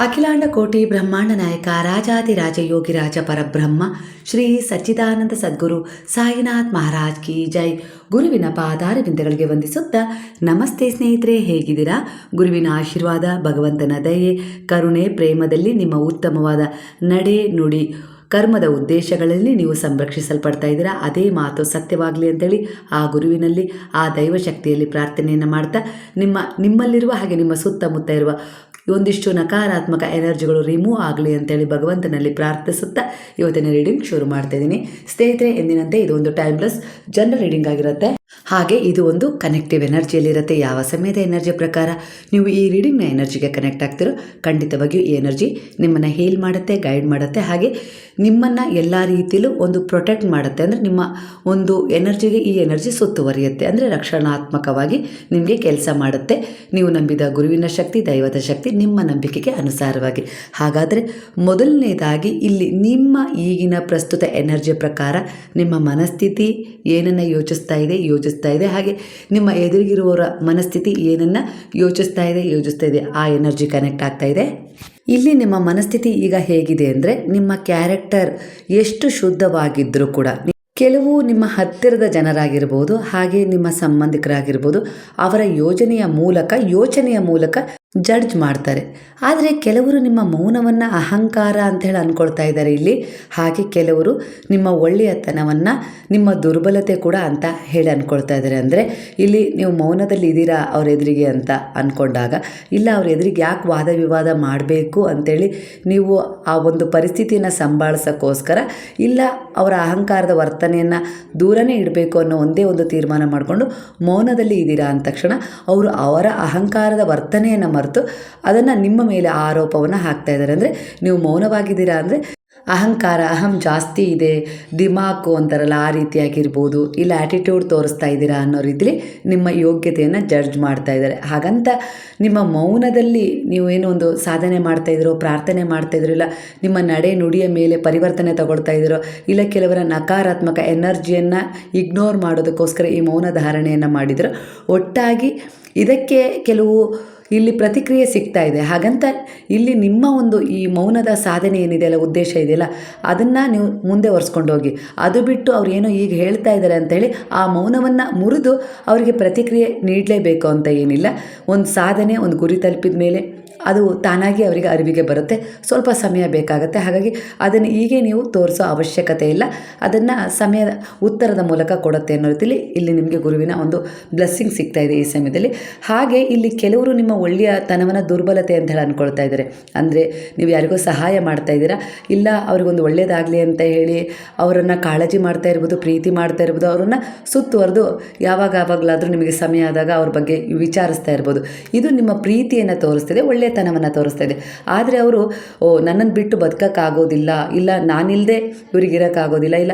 ಅಖಿಲಾಂಡ ಕೋಟಿ ಬ್ರಹ್ಮಾಂಡ ನಾಯಕ ರಾಜಾದಿರಾಜ ಯೋಗಿರಾಜ ಪರಬ್ರಹ್ಮ ಶ್ರೀ ಸಚ್ಚಿದಾನಂದ ಸದ್ಗುರು ಸಾಯಿನಾಥ್ ಮಹಾರಾಜ್ ಕಿ ಜೈ. ಗುರುವಿನ ಪಾದಾರವಿಂದಗಳಿಗೆ ವಂದಿಸುತ್ತಾ ನಮಸ್ತೆ ಸ್ನೇಹಿತರೆ, ಹೇಗಿದ್ದೀರಾ? ಗುರುವಿನ ಆಶೀರ್ವಾದ, ಭಗವಂತನ ದಯೆ, ಕರುಣೆ, ಪ್ರೇಮದಲ್ಲಿ ನಿಮ್ಮ ಉತ್ತಮವಾದ ನಡೆ ನುಡಿ ಕರ್ಮದ ಉದ್ದೇಶಗಳಲ್ಲಿ ನೀವು ಸಂರಕ್ಷಿಸಲ್ಪಡ್ತಾ ಇದ್ದೀರಾ. ಅದೇ ಮಾತು ಸತ್ಯವಾಗಲಿ ಅಂತೇಳಿ ಆ ಗುರುವಿನಲ್ಲಿ, ಆ ದೈವಶಕ್ತಿಯಲ್ಲಿ ಪ್ರಾರ್ಥನೆಯನ್ನು ಮಾಡ್ತಾ ನಿಮ್ಮಲ್ಲಿರುವ ಹಾಗೆ ನಿಮ್ಮ ಸುತ್ತಮುತ್ತ ಇರುವ ಒಂದಿಷ್ಟು ನಕಾರಾತ್ಮಕ ಎನರ್ಜಿಗಳು ರಿಮೂವ್ ಆಗಲಿ ಅಂತೇಳಿ ಭಗವಂತನಲ್ಲಿ ಪ್ರಾರ್ಥಿಸುತ್ತಾ ಇವತ್ತಿನ ರೀಡಿಂಗ್ ಶುರು ಮಾಡ್ತಾ ಇದ್ದೀನಿ. ಸ್ನೇಹಿತರೆ, ಎಂದಿನಂತೆ ಇದು ಒಂದು ಟೈಮ್ಲೆಸ್ ಜನರಲ್ ರೀಡಿಂಗ್ ಆಗಿರುತ್ತೆ. ಹಾಗೆ ಇದು ಒಂದು ಕನೆಕ್ಟಿವ್ ಎನರ್ಜಿಯಲ್ಲಿರುತ್ತೆ. ಯಾವ ಸಮಯದ ಎನರ್ಜಿ ಪ್ರಕಾರ ನೀವು ಈ ರೀಡಿಂಗ್ನ ಎನರ್ಜಿಗೆ ಕನೆಕ್ಟ್ ಆಗ್ತಿರೋ ಖಂಡಿತವಾಗಿಯೂ ಈ ಎನರ್ಜಿ ನಿಮ್ಮನ್ನು ಹೀಲ್ ಮಾಡುತ್ತೆ, ಗೈಡ್ ಮಾಡುತ್ತೆ, ಹಾಗೆ ನಿಮ್ಮನ್ನು ಎಲ್ಲ ರೀತಿಯಲ್ಲೂ ಒಂದು ಪ್ರೊಟೆಕ್ಟ್ ಮಾಡುತ್ತೆ. ಅಂದರೆ ನಿಮ್ಮ ಒಂದು ಎನರ್ಜಿಗೆ ಈ ಎನರ್ಜಿ ಸುತ್ತುವರಿಯುತ್ತೆ, ಅಂದರೆ ರಕ್ಷಣಾತ್ಮಕವಾಗಿ ನಿಮಗೆ ಕೆಲಸ ಮಾಡುತ್ತೆ. ನೀವು ನಂಬಿದ ಗುರುವಿನ ಶಕ್ತಿ, ದೈವದ ಶಕ್ತಿ ನಿಮ್ಮ ನಂಬಿಕೆಗೆ ಅನುಸಾರವಾಗಿ. ಹಾಗಾದರೆ ಮೊದಲನೇದಾಗಿ ಇಲ್ಲಿ ನಿಮ್ಮ ಈಗಿನ ಪ್ರಸ್ತುತ ಎನರ್ಜಿಯ ಪ್ರಕಾರ ನಿಮ್ಮ ಮನಸ್ಥಿತಿ ಏನನ್ನು ಯೋಚಿಸ್ತಾ ಇದೆ, ಹಾಗೆ ನಿಮ್ಮ ಎದುರಿಗಿರುವವರ ಮನಸ್ಥಿತಿ ಏನನ್ನು ಯೋಚಿಸ್ತಾ ಇದೆ, ಆ ಎನರ್ಜಿ ಕನೆಕ್ಟ್ ಆಗ್ತಾ ಇದೆ. ಇಲ್ಲಿ ನಿಮ್ಮ ಮನಸ್ಥಿತಿ ಈಗ ಹೇಗಿದೆ ಅಂದರೆ, ನಿಮ್ಮ ಕ್ಯಾರೆಕ್ಟರ್ ಎಷ್ಟು ಶುದ್ಧವಾಗಿದ್ದರೂ ಕೂಡ ಕೆಲವು ನಿಮ್ಮ ಹತ್ತಿರದ ಜನರಾಗಿರ್ಬೋದು, ಹಾಗೆ ನಿಮ್ಮ ಸಂಬಂಧಿಕರಾಗಿರ್ಬೋದು, ಅವರ ಯೋಚನೆಯ ಮೂಲಕ ಜಡ್ಜ್ ಮಾಡ್ತಾರೆ. ಆದರೆ ಕೆಲವರು ನಿಮ್ಮ ಮೌನವನ್ನು ಅಹಂಕಾರ ಅಂತ ಹೇಳಿ ಅಂದ್ಕೊಳ್ತಾ ಇದ್ದಾರೆ ಇಲ್ಲಿ. ಹಾಗೆ ಕೆಲವರು ನಿಮ್ಮ ಒಳ್ಳೆಯತನವನ್ನು ನಿಮ್ಮ ದುರ್ಬಲತೆ ಕೂಡ ಅಂತ ಹೇಳಿ ಅಂದ್ಕೊಳ್ತಾ ಇದ್ದಾರೆ. ಅಂದರೆ ಇಲ್ಲಿ ನೀವು ಮೌನದಲ್ಲಿ ಇದ್ದೀರಾ ಅವ್ರ ಎದುರಿಗೆ ಅಂತ ಅಂದ್ಕೊಂಡಾಗ, ಇಲ್ಲ ಅವ್ರ ಎದುರಿಗೆ ಯಾಕೆ ವಾದ ವಿವಾದ ಮಾಡಬೇಕು ಅಂಥೇಳಿ ನೀವು ಆ ಒಂದು ಪರಿಸ್ಥಿತಿಯನ್ನು ಸಂಭಾಳಿಸೋಕ್ಕೋಸ್ಕರ, ಇಲ್ಲ ಅವರ ಅಹಂಕಾರದ ವರ್ತನೆಯನ್ನು ದೂರನೇ ಇಡಬೇಕು ಅನ್ನೋ ಒಂದೇ ಒಂದು ತೀರ್ಮಾನ ಮಾಡಿಕೊಂಡು ಮೌನದಲ್ಲಿ ಇದ್ದೀರಾ ಅಂದ ತಕ್ಷಣ ಅವರು ಅವರ ಅಹಂಕಾರದ ವರ್ತನೆಯನ್ನು ಮರೆತು ಅದನ್ನು ನಿಮ್ಮ ಮೇಲೆ ಆರೋಪವನ್ನು ಹಾಕ್ತಾ ಇದ್ದಾರೆ. ಅಂದರೆ ನೀವು ಮೌನವಾಗಿದ್ದೀರಾ ಅಂದರೆ ಅಹಂ ಜಾಸ್ತಿ ಇದೆ, ದಿಮಾಕು ಅಂತಾರಲ್ಲ ಆ ರೀತಿಯಾಗಿರ್ಬೋದು, ಇಲ್ಲ ಆ್ಯಟಿಟ್ಯೂಡ್ ತೋರಿಸ್ತಾ ಇದ್ದೀರಾ ಅನ್ನೋ ರೀತಿಲಿ ನಿಮ್ಮ ಯೋಗ್ಯತೆಯನ್ನು ಜಡ್ಜ್ ಮಾಡ್ತಾ ಇದ್ದಾರೆ. ಹಾಗಂತ ನಿಮ್ಮ ಮೌನದಲ್ಲಿ ನೀವು ಏನೋ ಒಂದು ಸಾಧನೆ ಮಾಡ್ತಾಯಿದ್ದೀರೋ, ಪ್ರಾರ್ಥನೆ ಮಾಡ್ತಾಯಿದ್ದೀರೋ, ಇಲ್ಲ ನಿಮ್ಮ ನಡೆ ನುಡಿಯ ಮೇಲೆ ಪರಿವರ್ತನೆ ತಗೊಳ್ತಾ ಇದ್ದೀರೋ, ಇಲ್ಲ ಕೆಲವರ ನಕಾರಾತ್ಮಕ ಎನರ್ಜಿಯನ್ನು ಇಗ್ನೋರ್ ಮಾಡೋದಕ್ಕೋಸ್ಕರ ಈ ಮೌನ ಧಾರಣೆಯನ್ನು ಮಾಡಿದ್ರು, ಒಟ್ಟಾಗಿ ಇದಕ್ಕೆ ಕೆಲವು ಇಲ್ಲಿ ಪ್ರತಿಕ್ರಿಯೆ ಸಿಗ್ತಾ ಇದೆ. ಹಾಗಂತ ಇಲ್ಲಿ ನಿಮ್ಮ ಒಂದು ಈ ಮೌನದ ಸಾಧನೆ ಏನಿದೆಯಲ್ಲ, ಉದ್ದೇಶ ಇದೆಯಲ್ಲ, ಅದನ್ನು ನೀವು ಮುಂದೆ ಒರೆಸ್ಕೊಂಡು ಹೋಗಿ. ಅದು ಬಿಟ್ಟು ಅವ್ರು ಏನೋ ಈಗ ಹೇಳ್ತಾ ಇದ್ದಾರೆ ಅಂಥೇಳಿ ಆ ಮೌನವನ್ನು ಮುರಿದು ಅವರಿಗೆ ಪ್ರತಿಕ್ರಿಯೆ ನೀಡಲೇಬೇಕು ಅಂತ ಏನಿಲ್ಲ. ಒಂದು ಸಾಧನೆ, ಒಂದು ಗುರಿ ತಲುಪಿದ ಮೇಲೆ ಅದು ತಾನಾಗಿ ಅವರಿಗೆ ಅರಿವಿಗೆ ಬರುತ್ತೆ. ಸ್ವಲ್ಪ ಸಮಯ ಬೇಕಾಗುತ್ತೆ. ಹಾಗಾಗಿ ಅದನ್ನು ಹೀಗೆ ನೀವು ತೋರಿಸೋ ಅವಶ್ಯಕತೆ ಇಲ್ಲ, ಅದನ್ನು ಸಮಯದ ಉತ್ತರದ ಮೂಲಕ ಕೊಡುತ್ತೆ ಅನ್ನೋ ರೀತಿಯಲ್ಲಿ ಇಲ್ಲಿ ನಿಮಗೆ ಗುರುವಿನ ಒಂದು ಬ್ಲೆಸ್ಸಿಂಗ್ ಸಿಗ್ತಾ ಇದೆ ಈ ಸಮಯದಲ್ಲಿ. ಹಾಗೆ ಇಲ್ಲಿ ಕೆಲವರು ನಿಮ್ಮ ಒಳ್ಳೆಯತನವನ್ನು ದುರ್ಬಲತೆ ಅಂತ ಹೇಳಿ ಅಂದ್ಕೊಳ್ತಾ ಇದ್ದಾರೆ. ಅಂದರೆ ನೀವು ಯಾರಿಗೋ ಸಹಾಯ ಮಾಡ್ತಾ ಇದ್ದೀರಾ, ಇಲ್ಲ ಅವ್ರಿಗೊಂದು ಒಳ್ಳೆಯದಾಗಲಿ ಅಂತ ಹೇಳಿ ಅವರನ್ನು ಕಾಳಜಿ ಮಾಡ್ತಾ ಇರ್ಬೋದು, ಪ್ರೀತಿ ಮಾಡ್ತಾ ಇರ್ಬೋದು, ಅವರನ್ನು ಸುತ್ತುವರೆದು ಯಾವಾಗಲಾದರೂ ನಿಮಗೆ ಸಮಯ ಆದಾಗ ಅವ್ರ ಬಗ್ಗೆ ವಿಚಾರಿಸ್ತಾ ಇರ್ಬೋದು. ಇದು ನಿಮ್ಮ ಪ್ರೀತಿಯನ್ನು ತೋರಿಸ್ತಿದೆ, ಒಳ್ಳೆಯತನವನ್ನು ತೋರಿಸ್ತಾ ಇದೆ. ಆದರೆ ಅವರು ನನ್ನನ್ನು ಬಿಟ್ಟು ಬದುಕೋಕ್ಕಾಗೋದಿಲ್ಲ, ಇಲ್ಲ ನಾನಿಲ್ಲದೆ ಇವ್ರಿಗಿರೋಕ್ಕಾಗೋದಿಲ್ಲ, ಇಲ್ಲ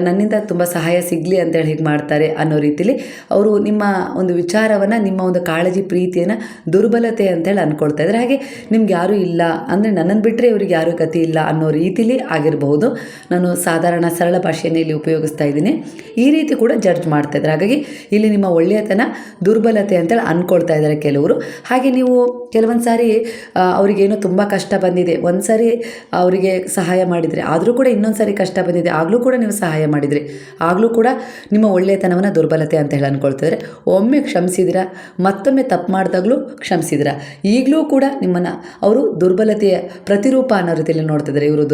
ನನ್ನಿಂದ ತುಂಬ ಸಹಾಯ ಸಿಗಲಿ ಅಂತೇಳಿ ಹೀಗೆ ಮಾಡ್ತಾರೆ ಅನ್ನೋ ರೀತಿಲಿ ಅವರು ನಿಮ್ಮ ಒಂದು ವಿಚಾರವನ್ನು, ನಿಮ್ಮ ಒಂದು ಕಾಳಜಿ ಪ್ರೀತಿಯನ್ನು ದುರ್ಬಲತೆ ಅಂತೇಳಿ ಅಂದ್ಕೊಳ್ತಾ ಇದ್ದಾರೆ. ಹಾಗೆ ನಿಮ್ಗೆ ಯಾರೂ ಇಲ್ಲ ಅಂದರೆ ನನ್ನನ್ನು ಬಿಟ್ಟರೆ ಇವ್ರಿಗೆ ಯಾರೂ ಗತಿ ಇಲ್ಲ ಅನ್ನೋ ರೀತಿಲಿ ಆಗಿರಬಹುದು. ನಾನು ಸಾಧಾರಣ ಸರಳ ಭಾಷೆಯನ್ನು ಇಲ್ಲಿ ಉಪಯೋಗಿಸ್ತಾ ಇದ್ದೀನಿ. ಈ ರೀತಿ ಕೂಡ ಜಡ್ಜ್ ಮಾಡ್ತಾ ಇದ್ದಾರೆ. ಹಾಗಾಗಿ ಇಲ್ಲಿ ನಿಮ್ಮ ಒಳ್ಳೆಯತನ ದುರ್ಬಲತೆ ಅಂತೇಳಿ ಅಂದ್ಕೊಳ್ತಾ ಇದ್ದಾರೆ ಕೆಲವರು. ಹಾಗೆ ನೀವು ಕೆಲವೊಂದು ಸಾರಿ ಅವರಿಗೇನೋ ತುಂಬ ಕಷ್ಟ ಬಂದಿದೆ, ಒಂದು ಸಾರಿ ಅವರಿಗೆ ಸಹಾಯ ಮಾಡಿದರೆ, ಆದರೂ ಕೂಡ ಇನ್ನೊಂದು ಸಾರಿ ಕಷ್ಟ ಬಂದಿದೆ, ಆಗಲೂ ಕೂಡ ನೀವು ಸಹಾಯ ಮಾಡಿದರೆ, ಆಗಲೂ ಕೂಡ ನಿಮ್ಮ ಒಳ್ಳೆಯತನವನ್ನು ದುರ್ಬಲತೆ ಅಂತ ಹೇಳಿ ಅಂದ್ಕೊಳ್ತಿದ್ದಾರೆ. ಒಮ್ಮೆ ಕ್ಷಮಿಸಿದಿರ, ಮತ್ತೊಮ್ಮೆ ತಪ್ಪು ಮಾಡಿದಾಗಲೂ ಕ್ಷಮಿಸಿದಿರ, ಈಗಲೂ ಕೂಡ ನಿಮ್ಮನ್ನು ಅವರು ದುರ್ಬಲತೆಯ ಪ್ರತಿರೂಪ ಅನ್ನೋ ರೀತಿಯಲ್ಲಿ ನೋಡ್ತಿದ್ದಾರೆ. ಇವರು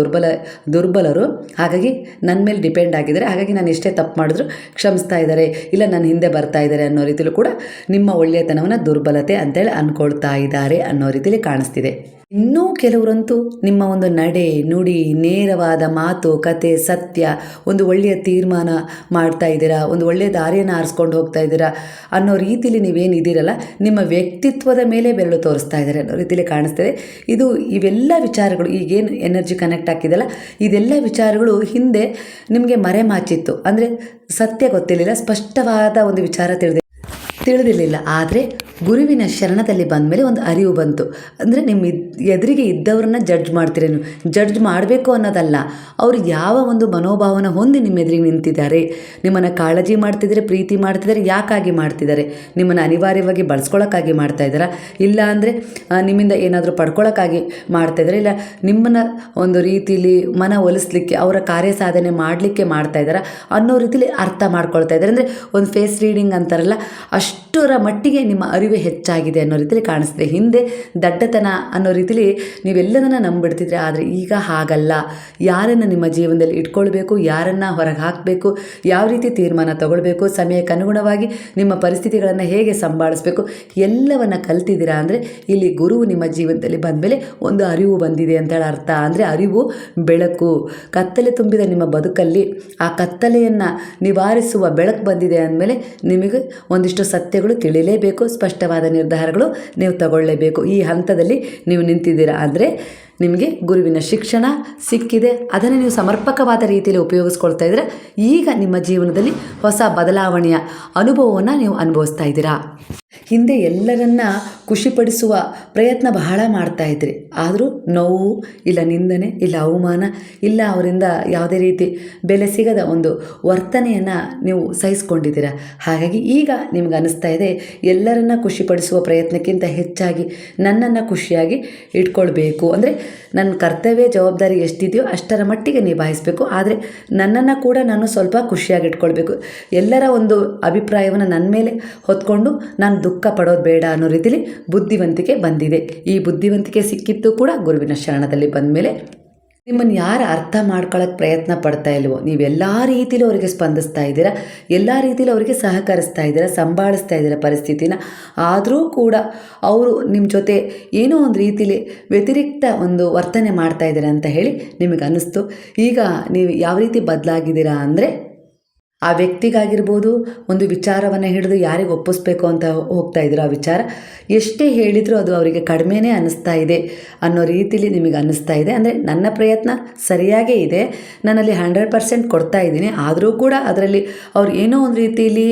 ದುರ್ಬಲರು, ಹಾಗಾಗಿ ನನ್ನ ಮೇಲೆ ಡಿಪೆಂಡ್ ಆಗಿದ್ದಾರೆ, ಹಾಗಾಗಿ ನಾನು ಎಷ್ಟೇ ತಪ್ಪು ಮಾಡಿದ್ರು ಕ್ಷಮಿಸ್ತಾ ಇದ್ದಾರೆ, ಇಲ್ಲ ನನ್ನ ಹಿಂದೆ ಬರ್ತಾ ಇದ್ದಾರೆ ಅನ್ನೋ ರೀತಿಯಲ್ಲೂ ಕೂಡ ನಿಮ್ಮ ಒಳ್ಳೆಯತನವನ್ನು ದುರ್ಬಲತೆ ಅಂತೇಳಿ ಅಂದ್ಕೊಳ್ತಾ ಇದ್ದಾರೆ ಅನ್ನೋ ರೀತಿಯಲ್ಲಿ ಕಾಣಿಸ್ತಿದೆ. ಇನ್ನೂ ಕೆಲವರಂತೂ ನಿಮ್ಮ ಒಂದು ನಡೆ ನುಡಿ, ನೇರವಾದ ಮಾತು ಕತೆ, ಸತ್ಯ, ಒಂದು ಒಳ್ಳೆಯ ತೀರ್ಮಾನ ಮಾಡ್ತಾ ಇದ್ದೀರಾ, ಒಂದು ಒಳ್ಳೆಯ ದಾರಿಯನ್ನು ಆರಿಸ್ಕೊಂಡು ಹೋಗ್ತಾ ಇದ್ದೀರಾ ಅನ್ನೋ ರೀತಿಯಲ್ಲಿ ನೀವೇನಿದ್ದೀರಲ್ಲ, ನಿಮ್ಮ ವ್ಯಕ್ತಿತ್ವದ ಮೇಲೆ ಬೆರಳು ತೋರಿಸ್ತಾ ಇದ್ದಾರೆ ಅನ್ನೋ ರೀತಿಯಲ್ಲಿ ಕಾಣಿಸ್ತಿದೆ. ಇವೆಲ್ಲ ವಿಚಾರಗಳು ಈಗೇನು ಎನರ್ಜಿ ಕನೆಕ್ಟ್ ಆಗ್ತಿದೆಯಲ್ಲ, ಇದೆಲ್ಲ ವಿಚಾರಗಳು ಹಿಂದೆ ನಿಮಗೆ ಮರೆಮಾಚಿತ್ತು. ಅಂದರೆ ಸತ್ಯ ಗೊತ್ತಿರಲಿಲ್ಲ, ಸ್ಪಷ್ಟವಾದ ಒಂದು ವಿಚಾರ ತಿಳಿದಿರಲಿಲ್ಲ. ಆದರೆ ಗುರುವಿನ ಶರಣದಲ್ಲಿ ಬಂದಮೇಲೆ ಒಂದು ಅರಿವು ಬಂತು. ಅಂದರೆ ನಿಮ್ಮ ಎದುರಿಗೆ ಇದ್ದವ್ರನ್ನ ಜಡ್ಜ್ ಮಾಡ್ತೀರ ನೀವು. ಜಡ್ಜ್ ಮಾಡಬೇಕು ಅನ್ನೋದಲ್ಲ, ಅವರು ಯಾವ ಒಂದು ಮನೋಭಾವನ ಹೊಂದಿ ನಿಮ್ಮ ಎದುರಿಗೆ ನಿಂತಿದ್ದಾರೆ, ನಿಮ್ಮನ್ನು ಕಾಳಜಿ ಮಾಡ್ತಿದ್ದಾರೆ, ಪ್ರೀತಿ ಮಾಡ್ತಿದ್ದಾರೆ, ಯಾಕಾಗಿ ಮಾಡ್ತಿದ್ದಾರೆ? ನಿಮ್ಮನ್ನು ಅನಿವಾರ್ಯವಾಗಿ ಬಳಸ್ಕೊಳ್ಳೋಕ್ಕಾಗಿ ಮಾಡ್ತಾಯಿದ್ದಾರಾ, ಇಲ್ಲ ಅಂದರೆ ನಿಮ್ಮಿಂದ ಏನಾದರೂ ಪಡ್ಕೊಳ್ಳೋಕ್ಕಾಗಿ ಮಾಡ್ತಾಯಿದ್ದಾರೆ, ಇಲ್ಲ ನಿಮ್ಮನ್ನು ಒಂದು ರೀತಿಯಲ್ಲಿ ಮನ ಒಲಿಸ್ಲಿಕ್ಕೆ ಅವರ ಕಾರ್ಯ ಸಾಧನೆ ಮಾಡಲಿಕ್ಕೆ ಮಾಡ್ತಾಯಿದ್ದಾರಾ ಅನ್ನೋ ರೀತಿಲಿ ಅರ್ಥ ಮಾಡ್ಕೊಳ್ತಾ ಇದ್ದಾರೆ. ಅಂದರೆ ಒಂದು ಫೇಸ್ ರೀಡಿಂಗ್ ಅಂತಾರಲ್ಲ, ಅಷ್ಟರ ಮಟ್ಟಿಗೆ ನಿಮ್ಮ ಅರಿವು ಹೆಚ್ಚಾಗಿದೆ ಅನ್ನೋ ರೀತಿಲಿ ಕಾಣಿಸ್ತಿದೆ. ಹಿಂದೆ ದಡ್ಡತನ ಅನ್ನೋ ರೀತಿಲಿ ನೀವೆಲ್ಲದನ್ನು ನಂಬಿಡ್ತಿದ್ರೆ, ಆದರೆ ಈಗ ಹಾಗಲ್ಲ. ಯಾರನ್ನು ನಿಮ್ಮ ಜೀವನದಲ್ಲಿ ಇಟ್ಕೊಳ್ಬೇಕು, ಯಾರನ್ನು ಹೊರಗೆ ಹಾಕಬೇಕು, ಯಾವ ರೀತಿ ತೀರ್ಮಾನ ತಗೊಳ್ಬೇಕು, ಸಮಯಕ್ಕೆ ಅನುಗುಣವಾಗಿ ನಿಮ್ಮ ಪರಿಸ್ಥಿತಿಗಳನ್ನು ಹೇಗೆ ಸಂಭಾಳಿಸ್ಬೇಕು, ಎಲ್ಲವನ್ನು ಕಲ್ತಿದ್ದೀರಾ. ಅಂದರೆ ಇಲ್ಲಿ ಗುರುವು ನಿಮ್ಮ ಜೀವನದಲ್ಲಿ ಬಂದಮೇಲೆ ಒಂದು ಅರಿವು ಬಂದಿದೆ ಅಂತೇಳಿ ಅರ್ಥ. ಅಂದರೆ ಅರಿವು ಬೆಳಕು, ಕತ್ತಲೆ ತುಂಬಿದ ನಿಮ್ಮ ಬದುಕಲ್ಲಿ ಆ ಕತ್ತಲೆಯನ್ನು ನಿವಾರಿಸುವ ಬೆಳಕು ಬಂದಿದೆ ಅಂದಮೇಲೆ ನಿಮಗೆ ಒಂದಿಷ್ಟು ಸತ್ಯಗಳು ತಿಳಿಲೇಬೇಕು, ಸ್ಪಷ್ಟವಾದ ನಿರ್ಧಾರಗಳು ನೀವು ತಗೊಳ್ಳೇಬೇಕು. ಈ ಹಂತದಲ್ಲಿ ನೀವು ನಿಂತಿದ್ದೀರಾ ಅಂದರೆ ನಿಮಗೆ ಗುರುವಿನ ಶಿಕ್ಷಣ ಸಿಕ್ಕಿದೆ, ಅದನ್ನು ನೀವು ಸಮರ್ಪಕವಾದ ರೀತಿಯಲ್ಲಿ ಉಪಯೋಗಿಸ್ಕೊಳ್ತಾ ಇದ್ದೀರಾ. ಈಗ ನಿಮ್ಮ ಜೀವನದಲ್ಲಿ ಹೊಸ ಬದಲಾವಣೆಯ ಅನುಭವವನ್ನು ನೀವು ಅನುಭವಿಸ್ತಾ ಇದ್ದೀರಾ. ಹಿಂದೆ ಎಲ್ಲರನ್ನ ಖುಷಿಪಡಿಸುವ ಪ್ರಯತ್ನ ಬಹಳ ಮಾಡ್ತಾಯಿದ್ರಿ, ಆದರೂ ನೋವು, ಇಲ್ಲ ನಿಂದನೆ, ಇಲ್ಲ ಅವಮಾನ, ಇಲ್ಲ ಅವರಿಂದ ಯಾವುದೇ ರೀತಿ ಬೆಲೆ ಸಿಗದ ಒಂದು ವರ್ತನೆಯನ್ನು ನೀವು ಸಹಿಸ್ಕೊಂಡಿದ್ದೀರ. ಹಾಗಾಗಿ ಈಗ ನಿಮ್ಗೆ ಅನ್ನಿಸ್ತಾ ಇದೆ, ಎಲ್ಲರನ್ನ ಖುಷಿಪಡಿಸುವ ಪ್ರಯತ್ನಕ್ಕಿಂತ ಹೆಚ್ಚಾಗಿ ನನ್ನನ್ನು ಖುಷಿಯಾಗಿ ಇಟ್ಕೊಳ್ಬೇಕು. ಅಂದರೆ ನನ್ನ ಕರ್ತವ್ಯ ಜವಾಬ್ದಾರಿ ಎಷ್ಟಿದೆಯೋ ಅಷ್ಟರ ಮಟ್ಟಿಗೆ ನಿಭಾಯಿಸಬೇಕು, ಆದರೆ ನನ್ನನ್ನು ಕೂಡ ನಾನು ಸ್ವಲ್ಪ ಖುಷಿಯಾಗಿ ಇಟ್ಕೊಳ್ಬೇಕು. ಎಲ್ಲರ ಒಂದು ಅಭಿಪ್ರಾಯವನ್ನು ನನ್ನ ಮೇಲೆ ಹೊತ್ಕೊಂಡು ನಾನು ದುಃಖ ಪಡೋದು ಬೇಡ ಅನ್ನೋ ರೀತಿಲಿ ಬುದ್ಧಿವಂತಿಕೆ ಬಂದಿದೆ. ಈ ಬುದ್ಧಿವಂತಿಕೆ ಸಿಕ್ಕಿತ್ತು ಕೂಡ ಗುರುವಿನ ಶರಣದಲ್ಲಿ ಬಂದ ಮೇಲೆ. ನಿಮ್ಮನ್ನು ಯಾರು ಅರ್ಥ ಮಾಡ್ಕೊಳ್ಳೋಕ್ಕೆ ಪ್ರಯತ್ನ ಪಡ್ತಾ ಇಲ್ವೋ, ನೀವೆಲ್ಲ ರೀತಿಲೂ ಅವರಿಗೆ ಸ್ಪಂದಿಸ್ತಾ ಇದ್ದೀರಾ, ಎಲ್ಲ ರೀತಿಲೂ ಅವರಿಗೆ ಸಹಕರಿಸ್ತಾ ಇದ್ದೀರಾ, ಸಂಭಾಳಿಸ್ತಾ ಇದ್ದೀರಾ ಪರಿಸ್ಥಿತಿನ. ಆದರೂ ಕೂಡ ಅವರು ನಿಮ್ಮ ಜೊತೆ ಏನೋ ಒಂದು ರೀತಿಲಿ ವ್ಯತಿರಿಕ್ತ ಒಂದು ವರ್ತನೆ ಮಾಡ್ತಾ ಇದ್ದೀರಾ ಅಂತ ಹೇಳಿ ನಿಮಗೆ ಅನ್ನಿಸ್ತು. ಈಗ ನೀವು ಯಾವ ರೀತಿ ಬದಲಾಗಿದ್ದೀರಾ ಅಂದರೆ, ಆ ವ್ಯಕ್ತಿಗಾಗಿರ್ಬೋದು, ಒಂದು ವಿಚಾರವನ್ನು ಹಿಡಿದು ಯಾರಿಗೆ ಒಪ್ಪಿಸ್ಬೇಕು ಅಂತ ಹೋಗ್ತಾ ಇದ್ರು, ಆ ವಿಚಾರ ಎಷ್ಟೇ ಹೇಳಿದರೂ ಅದು ಅವರಿಗೆ ಕಡಿಮೆನೇ ಅನ್ನಿಸ್ತಾ ಇದೆ ಅನ್ನೋ ರೀತಿಲಿ ನಿಮಗೆ ಅನ್ನಿಸ್ತಾ ಇದೆ. ಅಂದರೆ ನನ್ನ ಪ್ರಯತ್ನ ಸರಿಯಾಗೇ ಇದೆ, ನನ್ನಲ್ಲಿ 100% ಕೊಡ್ತಾ ಇದ್ದೀನಿ, ಆದರೂ ಕೂಡ ಅದರಲ್ಲಿ ಅವ್ರು ಏನೋ ಒಂದು ರೀತಿಯಲ್ಲಿ